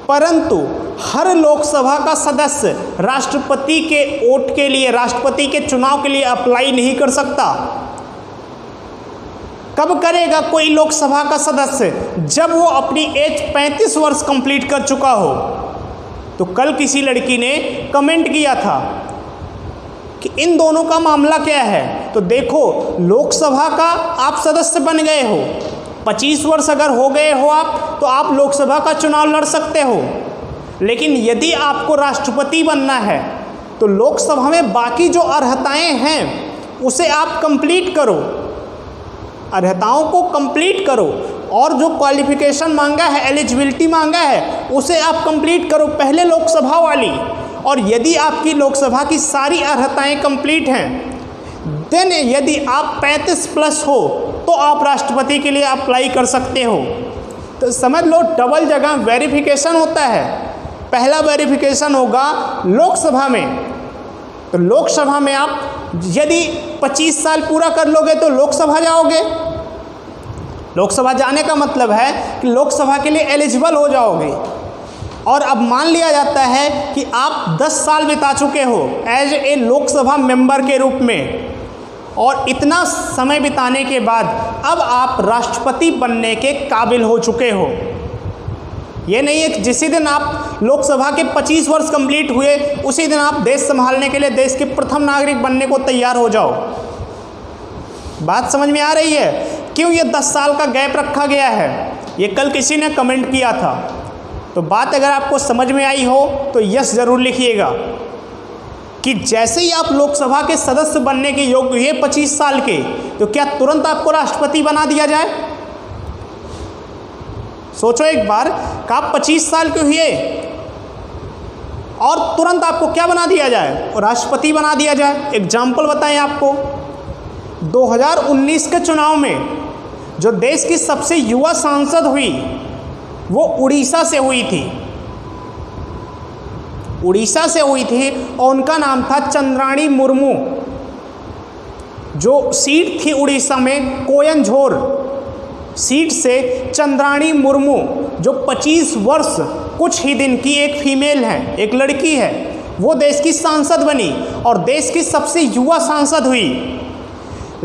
परंतु हर लोकसभा का सदस्य राष्ट्रपति के वोट के लिए, राष्ट्रपति के चुनाव के लिए अप्लाई नहीं कर सकता। कब करेगा कोई लोकसभा का सदस्य? जब वो अपनी एज 35 वर्ष कंप्लीट कर चुका हो। तो कल किसी लड़की ने कमेंट किया था कि इन दोनों का मामला क्या है। तो देखो, लोकसभा का आप सदस्य बन गए हो, 25 वर्ष अगर हो गए हो आप, तो आप लोकसभा का चुनाव लड़ सकते हो। लेकिन यदि आपको राष्ट्रपति बनना है तो लोकसभा में बाकी जो अर्हताएं हैं उसे आप कंप्लीट करो, अर्हताओं को कंप्लीट करो, और जो क्वालिफिकेशन मांगा है, एलिजिबिलिटी मांगा है, उसे आप कंप्लीट करो पहले लोकसभा वाली। और यदि आपकी लोकसभा की सारी अर्हताएं कंप्लीट हैं, देन यदि आप 35 प्लस हो तो आप राष्ट्रपति के लिए अप्लाई कर सकते हो। तो समझ लो, डबल जगह वेरिफिकेशन होता है। पहला वेरिफिकेशन होगा लोकसभा में, तो लोकसभा में आप यदि 25 साल पूरा कर लोगे तो लोकसभा जाओगे। लोकसभा जाने का मतलब है कि लोकसभा के लिए एलिजिबल हो जाओगे। और अब मान लिया जाता है कि आप 10 साल बिता चुके हो एज ए लोकसभा मेंबर के रूप में, और इतना समय बिताने के बाद अब आप राष्ट्रपति बनने के काबिल हो चुके हो। ये नहीं है कि जिसी दिन आप लोकसभा के 25 वर्ष कंप्लीट हुए उसी दिन आप देश संभालने के लिए देश के प्रथम नागरिक बनने को तैयार हो जाओ। बात समझ में आ रही है? क्यों ये 10 साल का गैप रखा गया है? ये कल किसी ने कमेंट किया था। तो बात अगर आपको समझ में आई हो तो यस ज़रूर लिखिएगा कि जैसे ही आप लोकसभा के सदस्य बनने के योग्य हुए 25 साल के, तो क्या तुरंत आपको राष्ट्रपति बना दिया जाए? सोचो एक बार कि आप 25 साल के हुए और तुरंत आपको क्या बना दिया जाए? राष्ट्रपति बना दिया जाए। एग्जाम्पल बताएं आपको, 2019 के चुनाव में जो देश की सबसे युवा सांसद हुई वो उड़ीसा से हुई थी। उड़ीसा से हुई थी और उनका नाम था चंद्राणी मुर्मू। जो सीट थी उड़ीसा में कोयंझोर सीट से चंद्राणी मुर्मू, जो 25 वर्ष कुछ ही दिन की एक फीमेल है, एक लड़की है, वो देश की सांसद बनी और देश की सबसे युवा सांसद हुई।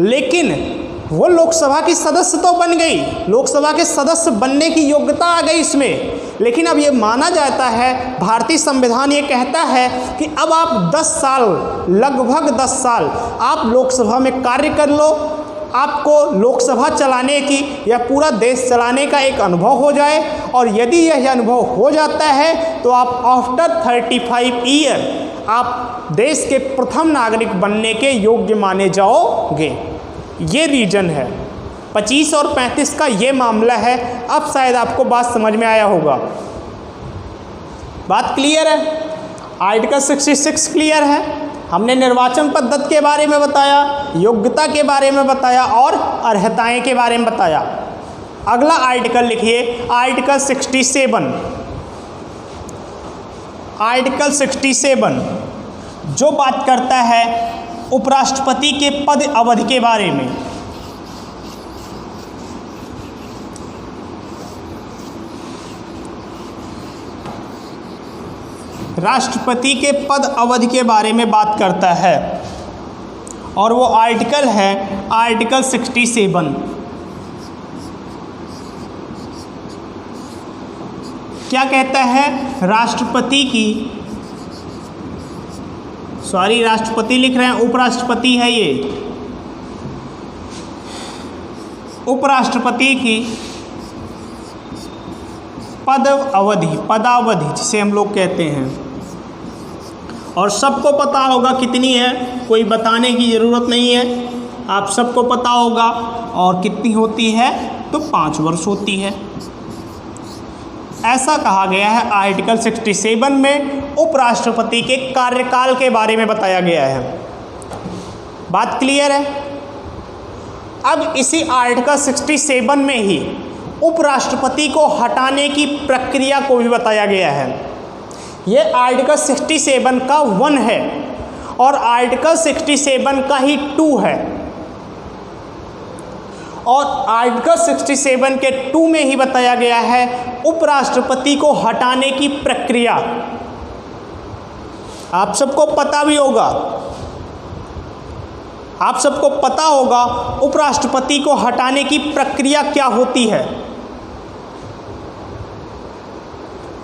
लेकिन वो लोकसभा की सदस्य तो बन गई, लोकसभा के सदस्य बनने की योग्यता आ गई इसमें। लेकिन अब ये माना जाता है, भारतीय संविधान ये कहता है कि अब आप 10 साल, लगभग 10 साल आप लोकसभा में कार्य कर लो, आपको लोकसभा चलाने की या पूरा देश चलाने का एक अनुभव हो जाए। और यदि यह अनुभव हो जाता है तो आप आफ्टर 35 ईयर आप देश के प्रथम नागरिक बनने के योग्य माने जाओगे। ये रीजन है। 25 और 35 का ये मामला है। अब शायद आपको बात समझ में आया होगा। बात क्लियर है? आर्टिकल 66 क्लियर है। हमने निर्वाचन पद्धति के बारे में बताया, योग्यता के बारे में बताया और अर्हताएं के बारे में बताया। अगला आर्टिकल लिखिए, आर्टिकल 67। आर्टिकल 67 जो बात करता है उपराष्ट्रपति के पद अवधि के बारे में। राष्ट्रपति के पद अवधि के बारे में बात करता है और वो आर्टिकल है आर्टिकल 67। क्या कहता है? राष्ट्रपति की, सॉरी राष्ट्रपति लिख रहे हैं, उपराष्ट्रपति है ये, उपराष्ट्रपति की पद अवधि, पदावधि जिसे हम लोग कहते हैं, और सबको पता होगा कितनी है, कोई बताने की ज़रूरत नहीं है, आप सबको पता होगा। और कितनी होती है? तो 5 वर्ष होती है। ऐसा कहा गया है आर्टिकल 67 में उपराष्ट्रपति के कार्यकाल के बारे में बताया गया है। बात क्लियर है? अब इसी आर्टिकल 67 में ही उपराष्ट्रपति को हटाने की प्रक्रिया को भी बताया गया है। ये आर्टिकल 67 का 1 है और आर्टिकल 67 का ही 2 है। और आर्टिकल 67 के 2 में ही बताया गया है उपराष्ट्रपति को हटाने की प्रक्रिया। आप सबको पता भी होगा, आप सबको पता होगा उपराष्ट्रपति को हटाने की प्रक्रिया क्या होती है।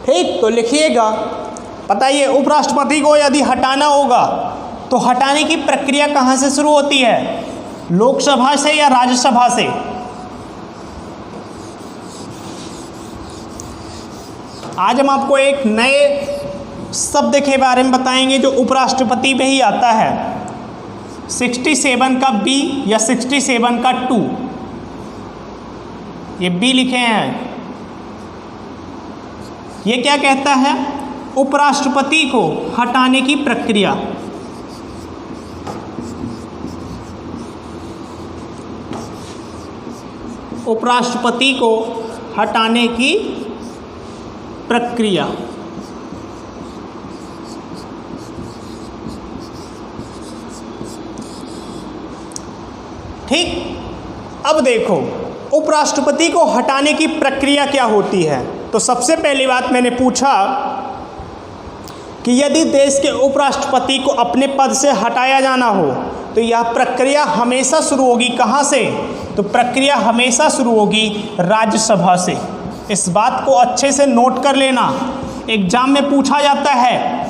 ठीक, तो लिखिएगा, बताइए उपराष्ट्रपति को यदि हटाना होगा तो हटाने की प्रक्रिया कहाँ से शुरू होती है? लोकसभा से या राज्यसभा से? आज हम आपको एक नए शब्द के बारे में बताएंगे जो उपराष्ट्रपति में ही आता है। 67 का बी या 67 का 2, ये बी लिखे हैं। ये क्या कहता है? उपराष्ट्रपति को हटाने की प्रक्रिया। उपराष्ट्रपति को हटाने की प्रक्रिया। ठीक, अब देखो उपराष्ट्रपति को हटाने की प्रक्रिया क्या होती है। तो सबसे पहली बात मैंने पूछा कि यदि देश के उपराष्ट्रपति को अपने पद से हटाया जाना हो तो यह प्रक्रिया हमेशा शुरू होगी कहाँ से? तो प्रक्रिया हमेशा शुरू होगी राज्यसभा से। इस बात को अच्छे से नोट कर लेना, एग्जाम में पूछा जाता है।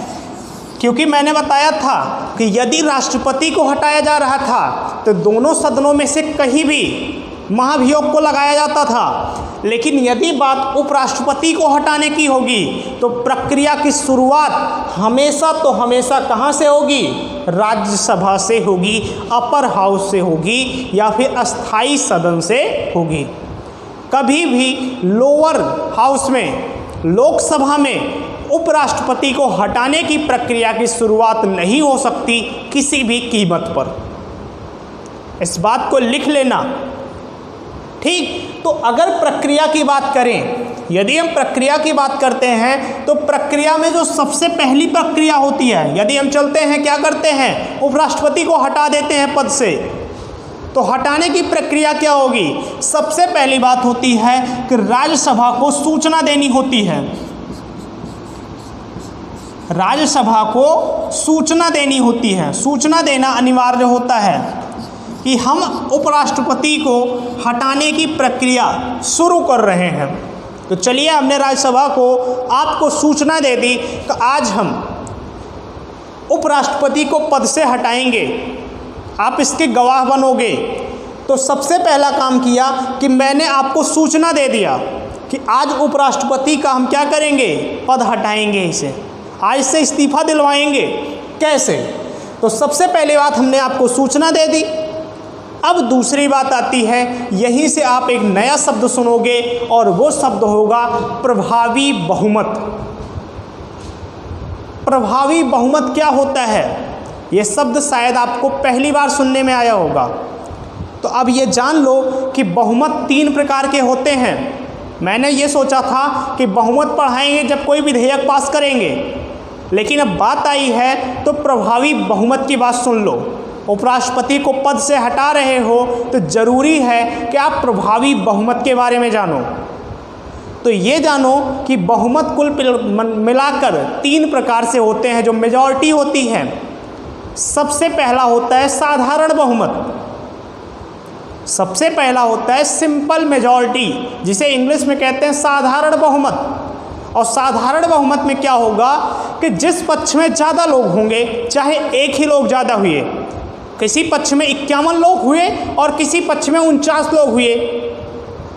क्योंकि मैंने बताया था कि यदि राष्ट्रपति को हटाया जा रहा था तो दोनों सदनों में से कहीं भी महाभियोग को लगाया जाता था, लेकिन यदि बात उपराष्ट्रपति को हटाने की होगी तो प्रक्रिया की शुरुआत हमेशा तो हमेशा कहाँ से होगी? राज्यसभा से होगी, अपर हाउस से होगी या फिर अस्थाई सदन से होगी। कभी भी लोअर हाउस में, लोकसभा में उपराष्ट्रपति को हटाने की प्रक्रिया की शुरुआत नहीं हो सकती किसी भी कीमत पर। इस बात को लिख लेना। ठीक, तो अगर प्रक्रिया की बात करें, यदि हम प्रक्रिया की बात करते हैं तो प्रक्रिया में जो सबसे पहली प्रक्रिया होती है, यदि हम चलते हैं क्या करते हैं? उपराष्ट्रपति को हटा देते हैं पद से। तो हटाने की प्रक्रिया क्या होगी? सबसे पहली बात होती है कि राज्यसभा को सूचना देनी होती है। राज्यसभा को सूचना देनी होती है। सूचना देना अनिवार्य होता है कि हम उपराष्ट्रपति को हटाने की प्रक्रिया शुरू कर रहे हैं। तो चलिए, हमने राज्यसभा को आपको सूचना दे दी कि आज हम उपराष्ट्रपति को पद से हटाएंगे, आप इसके गवाह बनोगे। तो सबसे पहला काम किया कि मैंने आपको सूचना दे दिया कि आज उपराष्ट्रपति का हम क्या करेंगे? पद हटाएंगे, इसे आज से इस्तीफा दिलवाएंगे। कैसे? तो सबसे पहली बात हमने आपको सूचना दे दी। अब दूसरी बात आती है, यहीं से आप एक नया शब्द सुनोगे और वो शब्द होगा प्रभावी बहुमत। प्रभावी बहुमत क्या होता है? ये शब्द शायद आपको पहली बार सुनने में आया होगा। तो अब ये जान लो कि बहुमत 3 प्रकार के होते हैं। मैंने ये सोचा था कि बहुमत पढ़ाएंगे जब कोई विधेयक पास करेंगे, लेकिन अब बात आई है तो प्रभावी बहुमत की बात सुन लो। उपराष्ट्रपति को पद से हटा रहे हो तो ज़रूरी है कि आप प्रभावी बहुमत के बारे में जानो। तो ये जानो कि बहुमत कुल मिलाकर 3 प्रकार से होते हैं जो मेजॉरिटी होती है। सबसे पहला होता है साधारण बहुमत। सबसे पहला होता है सिंपल मेजॉरिटी, जिसे इंग्लिश में कहते हैं साधारण बहुमत। और साधारण बहुमत में क्या होगा कि जिस पक्ष में ज़्यादा लोग होंगे, चाहे एक ही लोग ज़्यादा हुए, किसी पक्ष में 51 लोग हुए और किसी पक्ष में 49 लोग हुए,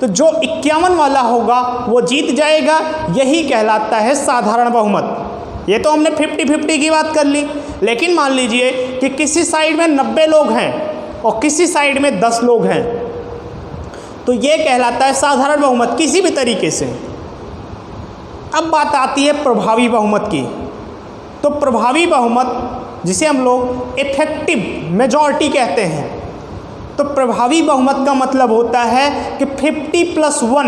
तो जो 51 वाला होगा वो जीत जाएगा। यही कहलाता है साधारण बहुमत। ये तो हमने 50-50 की बात कर ली, लेकिन मान लीजिए कि किसी साइड में 90 लोग हैं और किसी साइड में 10 लोग हैं, तो ये कहलाता है साधारण बहुमत किसी भी तरीके से। अब बात आती है प्रभावी बहुमत की। तो प्रभावी बहुमत, जिसे हम लोग इफेक्टिव मेजॉरिटी कहते हैं, तो प्रभावी बहुमत का मतलब होता है कि 50+1।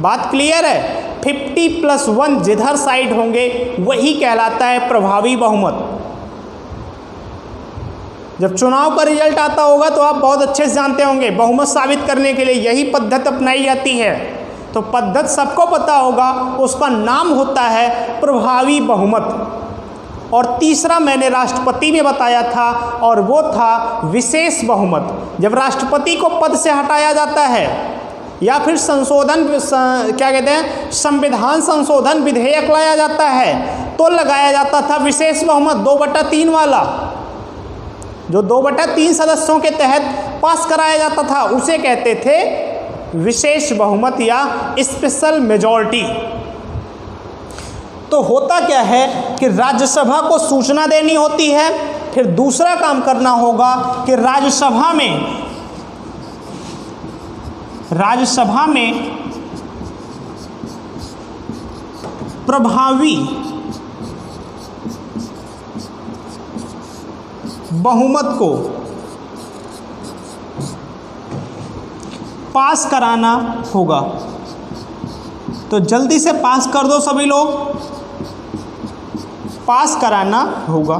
बात क्लियर है? 50+1 जिधर साइड होंगे वही कहलाता है प्रभावी बहुमत। जब चुनाव का रिजल्ट आता होगा तो आप बहुत अच्छे से जानते होंगे, बहुमत साबित करने के लिए यही पद्धति अपनाई जाती है। तो पद्धति सबको पता होगा, उसका नाम होता है प्रभावी बहुमत। और तीसरा मैंने राष्ट्रपति में बताया था, और वो था विशेष बहुमत। जब राष्ट्रपति को पद से हटाया जाता है या फिर क्या कहते हैं, संविधान संशोधन विधेयक लाया जाता है, तो लगाया जाता था विशेष बहुमत 2/3 वाला, जो 2/3 सदस्यों के तहत पास कराया जाता था, उसे कहते थे विशेष बहुमत या स्पेशल मेजॉरिटी। तो होता क्या है कि राज्यसभा को सूचना देनी होती है, फिर दूसरा काम करना होगा कि राज्यसभा में प्रभावी बहुमत को पास कराना होगा। तो जल्दी से पास कर दो सभी लोग, पास कराना होगा।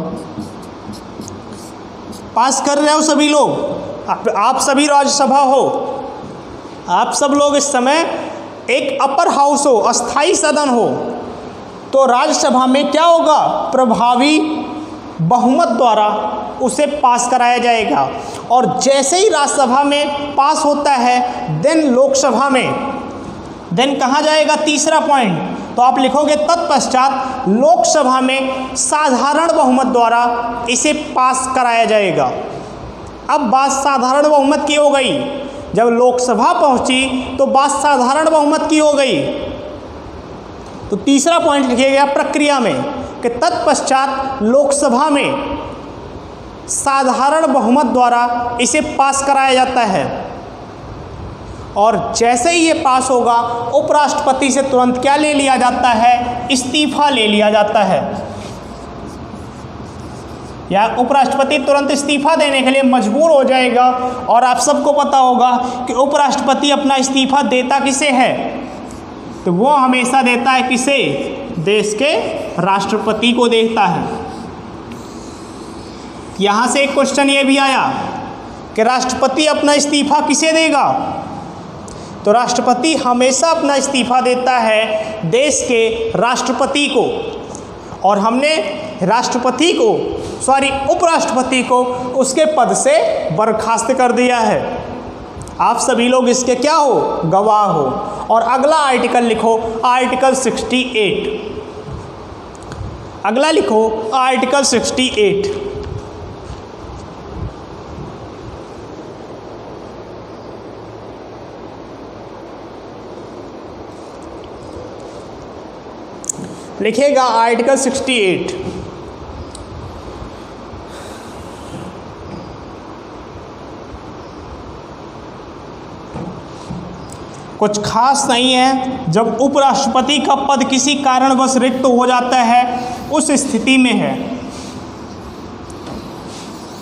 पास कर रहे हो सभी लोग? आप सभी राज्यसभा हो, आप सब लोग इस समय एक अपर हाउस हो, अस्थाई सदन हो। तो राज्यसभा में क्या होगा? प्रभावी बहुमत द्वारा उसे पास कराया जाएगा। और जैसे ही राज्यसभा में पास होता है, देन लोकसभा में, देन कहाँ जाएगा? तीसरा पॉइंट। तो आप लिखोगे तत्पश्चात लोकसभा में साधारण बहुमत द्वारा इसे पास कराया जाएगा। अब बात साधारण बहुमत की हो गई। जब लोकसभा पहुंची तो बात साधारण बहुमत की हो गई। तो तीसरा पॉइंट लिखिएगा प्रक्रिया में कि तत्पश्चात लोकसभा में साधारण बहुमत द्वारा इसे पास कराया जाता है। और जैसे ही ये पास होगा, उपराष्ट्रपति से तुरंत क्या ले लिया जाता है? इस्तीफा ले लिया जाता है। या उपराष्ट्रपति तुरंत इस्तीफा देने के लिए मजबूर हो जाएगा। और आप सबको पता होगा कि उपराष्ट्रपति अपना इस्तीफा देता किसे है? तो वो हमेशा देता है किसे? देश के राष्ट्रपति को देता है। यहाँ से एक क्वेश्चन ये भी आया कि राष्ट्रपति अपना इस्तीफा किसे देगा? तो राष्ट्रपति हमेशा अपना इस्तीफा देता है देश के राष्ट्रपति को। और हमने उपराष्ट्रपति को उसके पद से बर्खास्त कर दिया है। आप सभी लोग इसके क्या हो? गवाह हो। और अगला आर्टिकल लिखो, आर्टिकल 68। अगला लिखो आर्टिकल 68। लिखेगा आर्टिकल 68। कुछ खास नहीं है। जब उपराष्ट्रपति का पद किसी कारणवश रिक्त हो जाता है उस स्थिति में है।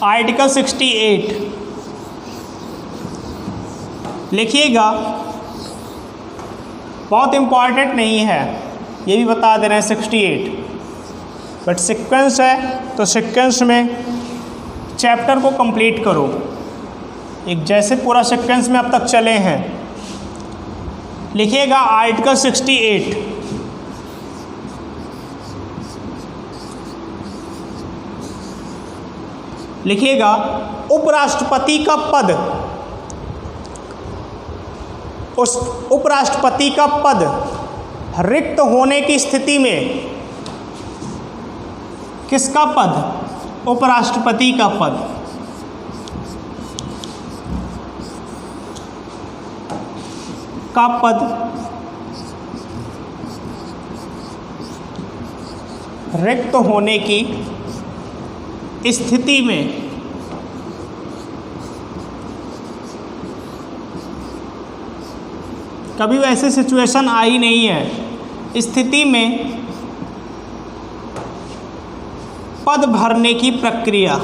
आर्टिकल 68 लिखिएगा, बहुत इम्पॉर्टेंट नहीं है, ये भी बता दे रहे हैं 68, बट सीक्वेंस है तो सीक्वेंस में चैप्टर को कंप्लीट करो। एक जैसे पूरा सीक्वेंस में अब तक चले हैं। लिखिएगा आर्टिकल 68, लिखिएगा उपराष्ट्रपति का पद, उस उपराष्ट्रपति का पद रिक्त होने की स्थिति में, किसका पद? उपराष्ट्रपति का पद। का पद रिक्त होने की स्थिति में कभी वैसे सिचुएशन आई नहीं है। स्थिति में पद भरने की प्रक्रिया,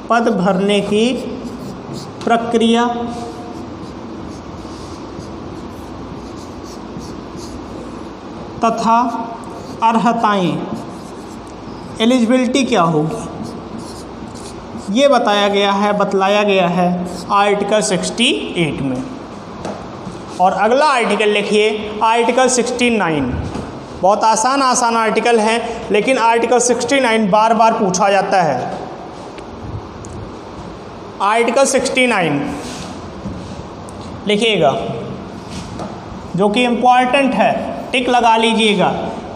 पद भरने की प्रक्रिया तथा अर्हताएं, एलिजिबिलिटी क्या होगी, ये बताया गया है, बतलाया गया है आर्टिकल 68 में। और अगला आर्टिकल लिखिए आर्टिकल 69। बहुत आसान आर्टिकल है, लेकिन आर्टिकल 69 बार बार पूछा जाता है। आर्टिकल 69 लिखिएगा, जो कि इम्पॉर्टेंट है, टिक लगा लीजिएगा।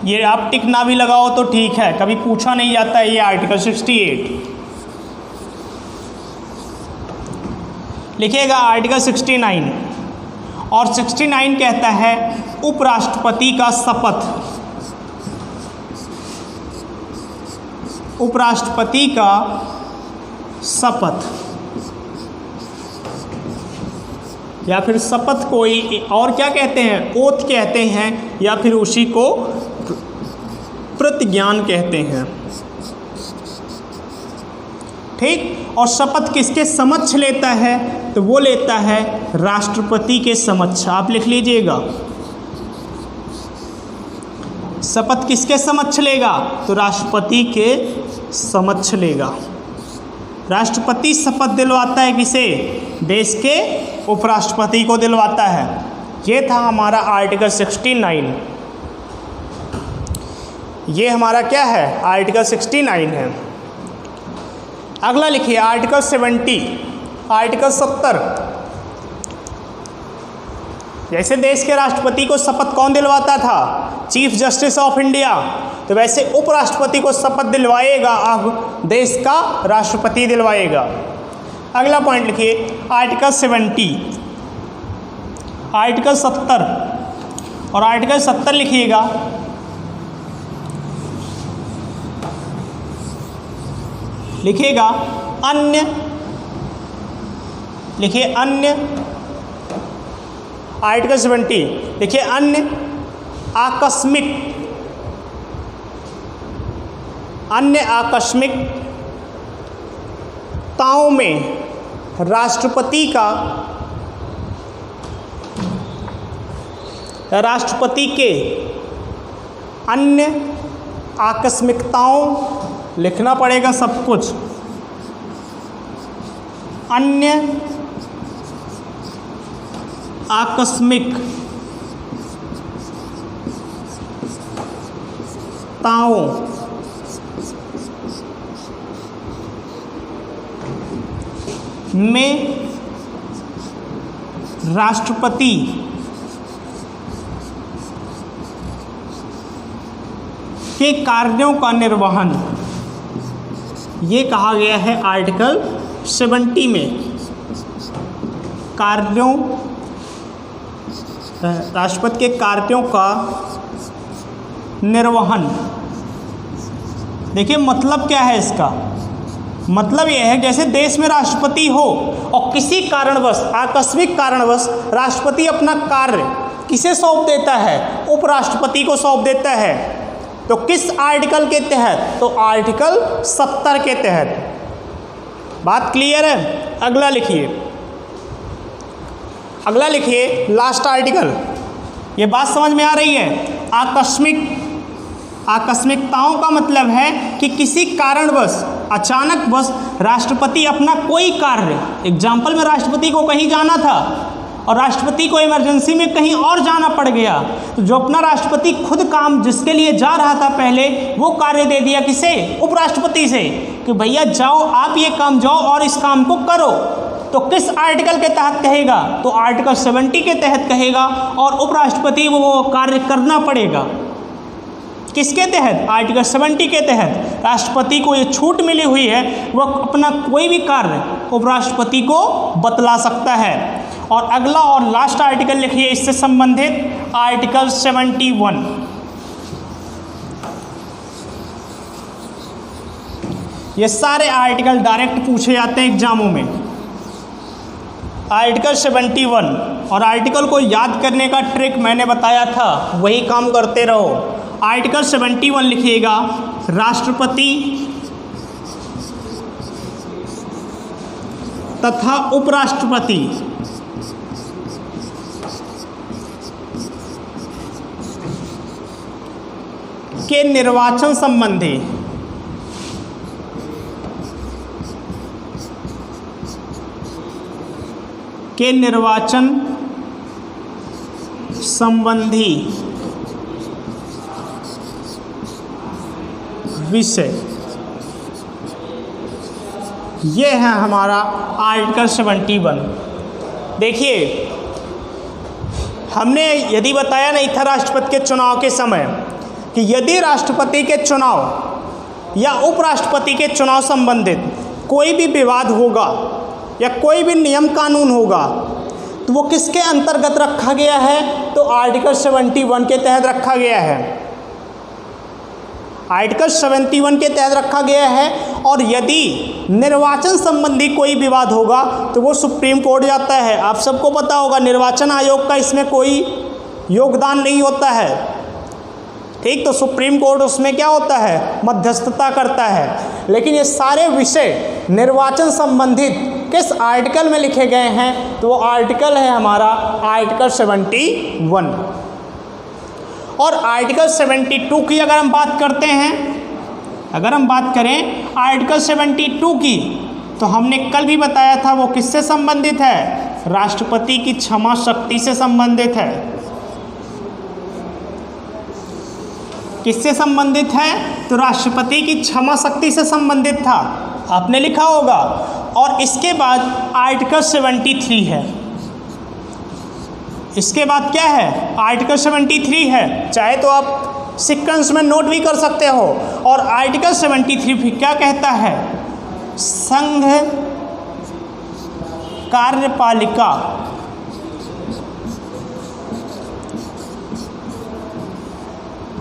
ये आप टिक ना भी लगाओ तो ठीक है, कभी पूछा नहीं जाता है ये आर्टिकल 68। लिखिएगा आर्टिकल 69, और 69 कहता है उपराष्ट्रपति का शपथ, उपराष्ट्रपति का शपथ, या फिर शपथ कोई और क्या कहते हैं, ओथ कहते हैं, या फिर उसी को प्रतिज्ञान कहते हैं। ठीक, और शपथ किसके समक्ष लेता है? तो वो लेता है राष्ट्रपति के समक्ष। आप लिख लीजिएगा, शपथ किसके समक्ष लेगा? तो राष्ट्रपति के समक्ष लेगा। राष्ट्रपति शपथ दिलवाता है किसे? देश के उपराष्ट्रपति को दिलवाता है। ये था हमारा आर्टिकल 69। ये हमारा क्या है? आर्टिकल 69 है। अगला लिखिए आर्टिकल 70, आर्टिकल 70। जैसे देश के राष्ट्रपति को शपथ कौन दिलवाता था? Chief justice of India. तो वैसे उपराष्ट्रपति को शपथ दिलवाएगा अब देश का राष्ट्रपति दिलवाएगा। अगला पॉइंट लिखिए आर्टिकल 70, आर्टिकल 70, और आर्टिकल 70 लिखिएगा, लिखिएगा अन्य, लिखिए अन्य, आर्टिकल 70 लिखिए अन्य आकस्मिक, अन्य आकस्मिकताओं में राष्ट्रपति के अन्य आकस्मिकताओं, लिखना पड़ेगा सब कुछ, अन्य आकस्मिकताओं में राष्ट्रपति के कार्यों का निर्वहन, ये कहा गया है आर्टिकल 70 में। कार्यों, राष्ट्रपति के कार्यों का निर्वहन। देखिए मतलब क्या है इसका? मतलब यह है जैसे देश में राष्ट्रपति हो और किसी कारणवश, आकस्मिक कारणवश राष्ट्रपति अपना कार्य किसे सौंप देता है? उपराष्ट्रपति को सौंप देता है। तो किस आर्टिकल के तहत? तो आर्टिकल 70 के तहत। बात क्लियर है? अगला लिखिए, अगला लिखिए लास्ट आर्टिकल। ये बात समझ में आ रही है? आकस्मिकताओं का मतलब है कि किसी कारणवश, अचानकवश राष्ट्रपति अपना कोई कार्य, एग्जाम्पल में राष्ट्रपति को कहीं जाना था और राष्ट्रपति को इमरजेंसी में कहीं और जाना पड़ गया, तो जो अपना राष्ट्रपति खुद काम जिसके लिए जा रहा था पहले, वो कार्य दे दिया किसे? उपराष्ट्रपति से, कि भैया जाओ आप ये काम जाओ और इस काम को करो। तो किस आर्टिकल के तहत कहेगा? तो आर्टिकल 70 के तहत कहेगा और उपराष्ट्रपति वो कार्य करना पड़ेगा। किसके तहत? आर्टिकल 70 के तहत। राष्ट्रपति को ये छूट मिली हुई है, वह अपना कोई भी कार्य उपराष्ट्रपति को बतला सकता है। और अगला और लास्ट आर्टिकल लिखिए इससे संबंधित, आर्टिकल 71। ये सारे आर्टिकल डायरेक्ट पूछे जाते हैं एग्जामों में। आर्टिकल 71 और आर्टिकल को याद करने का ट्रिक मैंने बताया था, वही काम करते रहो। आर्टिकल 71 लिखिएगा, राष्ट्रपति तथा उपराष्ट्रपति के निर्वाचन संबंधी विषय, ये है हमारा आर्टिकल 71। देखिए, हमने यदि बताया नहीं था राष्ट्रपति के चुनाव के समय कि यदि राष्ट्रपति के चुनाव या उपराष्ट्रपति के चुनाव संबंधित कोई भी विवाद होगा या कोई भी नियम कानून होगा तो वो किसके अंतर्गत रखा गया है? तो आर्टिकल 71 के तहत रखा गया है। आर्टिकल 71 के तहत रखा गया है। और यदि निर्वाचन संबंधी कोई विवाद होगा तो वो सुप्रीम कोर्ट जाता है। आप सबको पता होगा निर्वाचन आयोग का इसमें कोई योगदान नहीं होता है, ठीक। तो सुप्रीम कोर्ट उसमें क्या होता है? मध्यस्थता करता है। लेकिन ये सारे विषय निर्वाचन संबंधित किस आर्टिकल में लिखे गए हैं? तो वो आर्टिकल है हमारा आर्टिकल 71। और आर्टिकल 72 की अगर हम बात करते हैं, अगर हम बात करें आर्टिकल 72 की, तो हमने कल भी बताया था वो किससे संबंधित है? राष्ट्रपति की क्षमा शक्ति से संबंधित है। किससे संबंधित है? तो राष्ट्रपति की क्षमा शक्ति से संबंधित था, आपने लिखा होगा। और इसके बाद आर्टिकल 73 है। इसके बाद क्या है? आर्टिकल 73 है। चाहे तो आप सीक्वेंस में नोट भी कर सकते हो। और आर्टिकल 73 भी क्या कहता है? संघ कार्यपालिका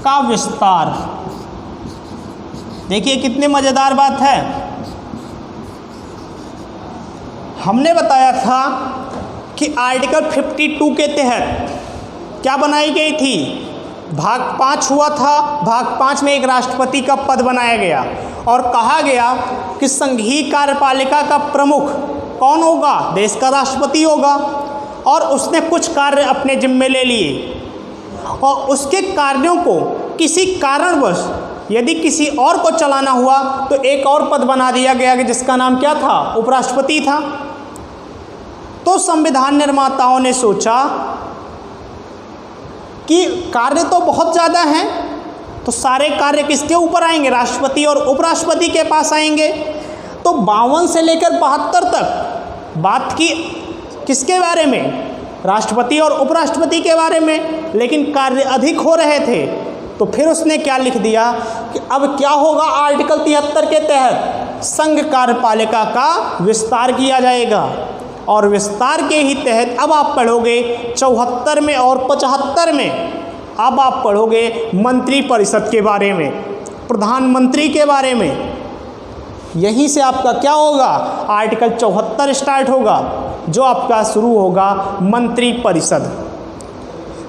का विस्तार। देखिए कितनी मज़ेदार बात है। हमने बताया था कि आर्टिकल 52 के तहत क्या बनाई गई थी? भाग 5 हुआ था। भाग 5 में एक राष्ट्रपति का पद बनाया गया और कहा गया कि संघीय कार्यपालिका का प्रमुख कौन होगा? देश का राष्ट्रपति होगा। और उसने कुछ कार्य अपने जिम्मे ले लिए और उसके कार्यों को किसी कारणवश यदि किसी और को चलाना हुआ तो एक और पद बना दिया गया कि जिसका नाम क्या था? उपराष्ट्रपति था। तो संविधान निर्माताओं ने सोचा कि कार्य तो बहुत ज़्यादा हैं, तो सारे कार्य किसके ऊपर आएंगे? राष्ट्रपति और उपराष्ट्रपति के पास आएंगे। तो 52 से लेकर 72 तक बात की किसके बारे में? राष्ट्रपति और उपराष्ट्रपति के बारे में। लेकिन कार्य अधिक हो रहे थे तो फिर उसने क्या लिख दिया कि अब क्या होगा? आर्टिकल 73 के तहत संघ कार्यपालिका का विस्तार किया जाएगा। और विस्तार के ही तहत अब आप पढ़ोगे 74 में और 75 में, अब आप पढ़ोगे मंत्रिपरिषद के बारे में, प्रधानमंत्री के बारे में। यहीं से आपका क्या होगा, आर्टिकल 74 स्टार्ट होगा, जो आपका शुरू होगा मंत्री परिषद।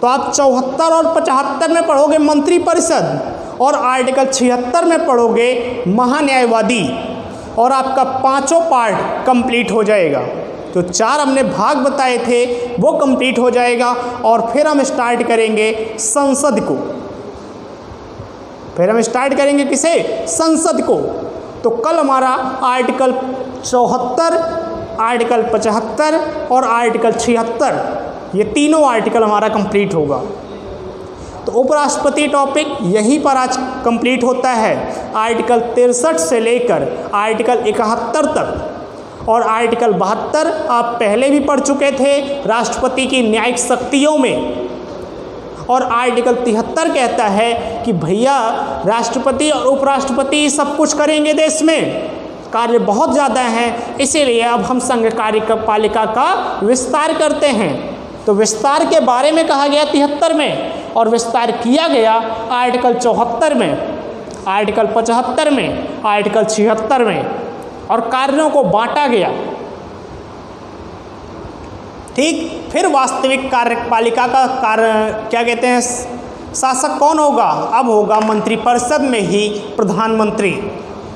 तो आप 74 और 75 में पढ़ोगे मंत्री परिषद और आर्टिकल 76 में पढ़ोगे महान्यायवादी, और आपका पांचों पार्ट कंप्लीट हो जाएगा। तो 4 हमने भाग बताए थे वो कंप्लीट हो जाएगा, और फिर हम स्टार्ट करेंगे संसद को। फिर हम स्टार्ट करेंगे किसे, संसद को। तो कल हमारा आर्टिकल 74, आर्टिकल 75 और आर्टिकल 76, ये तीनों आर्टिकल हमारा कंप्लीट होगा। तो उपराष्ट्रपति टॉपिक यहीं पर आज कंप्लीट होता है। आर्टिकल 63 से लेकर आर्टिकल 71 तक, और आर्टिकल 72 आप पहले भी पढ़ चुके थे राष्ट्रपति की न्यायिक शक्तियों में। और आर्टिकल 73 कहता है कि भैया राष्ट्रपति और उपराष्ट्रपति सब कुछ करेंगे देश में, कार्य बहुत ज़्यादा हैं, इसीलिए अब हम संघ कार्यपालिका का विस्तार करते हैं। तो विस्तार के बारे में कहा गया 73 में, और विस्तार किया गया आर्टिकल 74 में, आर्टिकल 75 में, आर्टिकल 76 में, और कार्यों को बांटा गया। ठीक, फिर वास्तविक कार्यपालिका का क्या कहते हैं, शासक कौन होगा, अब होगा मंत्रिपरिषद में ही प्रधानमंत्री।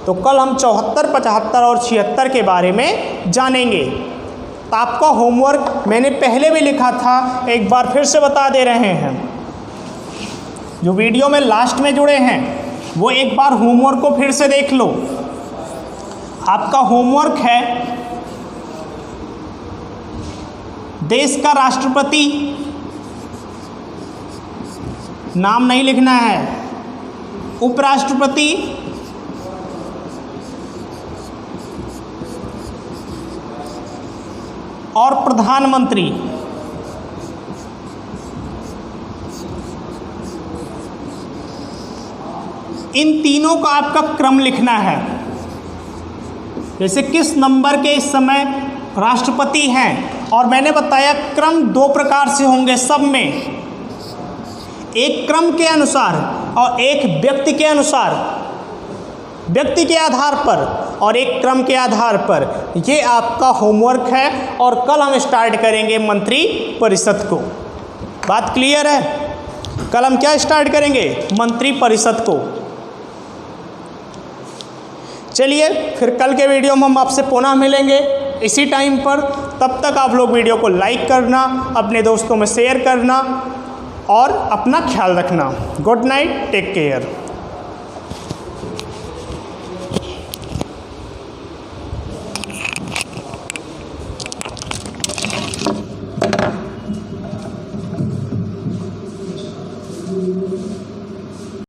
तो कल हम 74, 75 और 76 के बारे में जानेंगे। तो आपका होमवर्क मैंने पहले भी लिखा था, एक बार फिर से बता दे रहे हैं। जो वीडियो में लास्ट में जुड़े हैं वो एक बार होमवर्क को फिर से देख लो। आपका होमवर्क है देश का राष्ट्रपति, नाम नहीं लिखना है, उपराष्ट्रपति, और प्रधानमंत्री। इन तीनों का आपका क्रम लिखना है। जैसे किस नंबर के इस समय राष्ट्रपति हैं, और मैंने बताया क्रम 2 प्रकार से होंगे सब में, एक क्रम के अनुसार और एक व्यक्ति के अनुसार, व्यक्ति के आधार पर और एक क्रम के आधार पर। ये आपका होमवर्क है, और कल हम स्टार्ट करेंगे मंत्री परिषद को। बात क्लियर है? कल हम क्या स्टार्ट करेंगे, मंत्री परिषद को। चलिए फिर कल के वीडियो में हम आपसे पुनः मिलेंगे इसी टाइम पर। तब तक आप लोग वीडियो को लाइक करना, अपने दोस्तों में शेयर करना, और अपना ख्याल रखना। Good night, take care.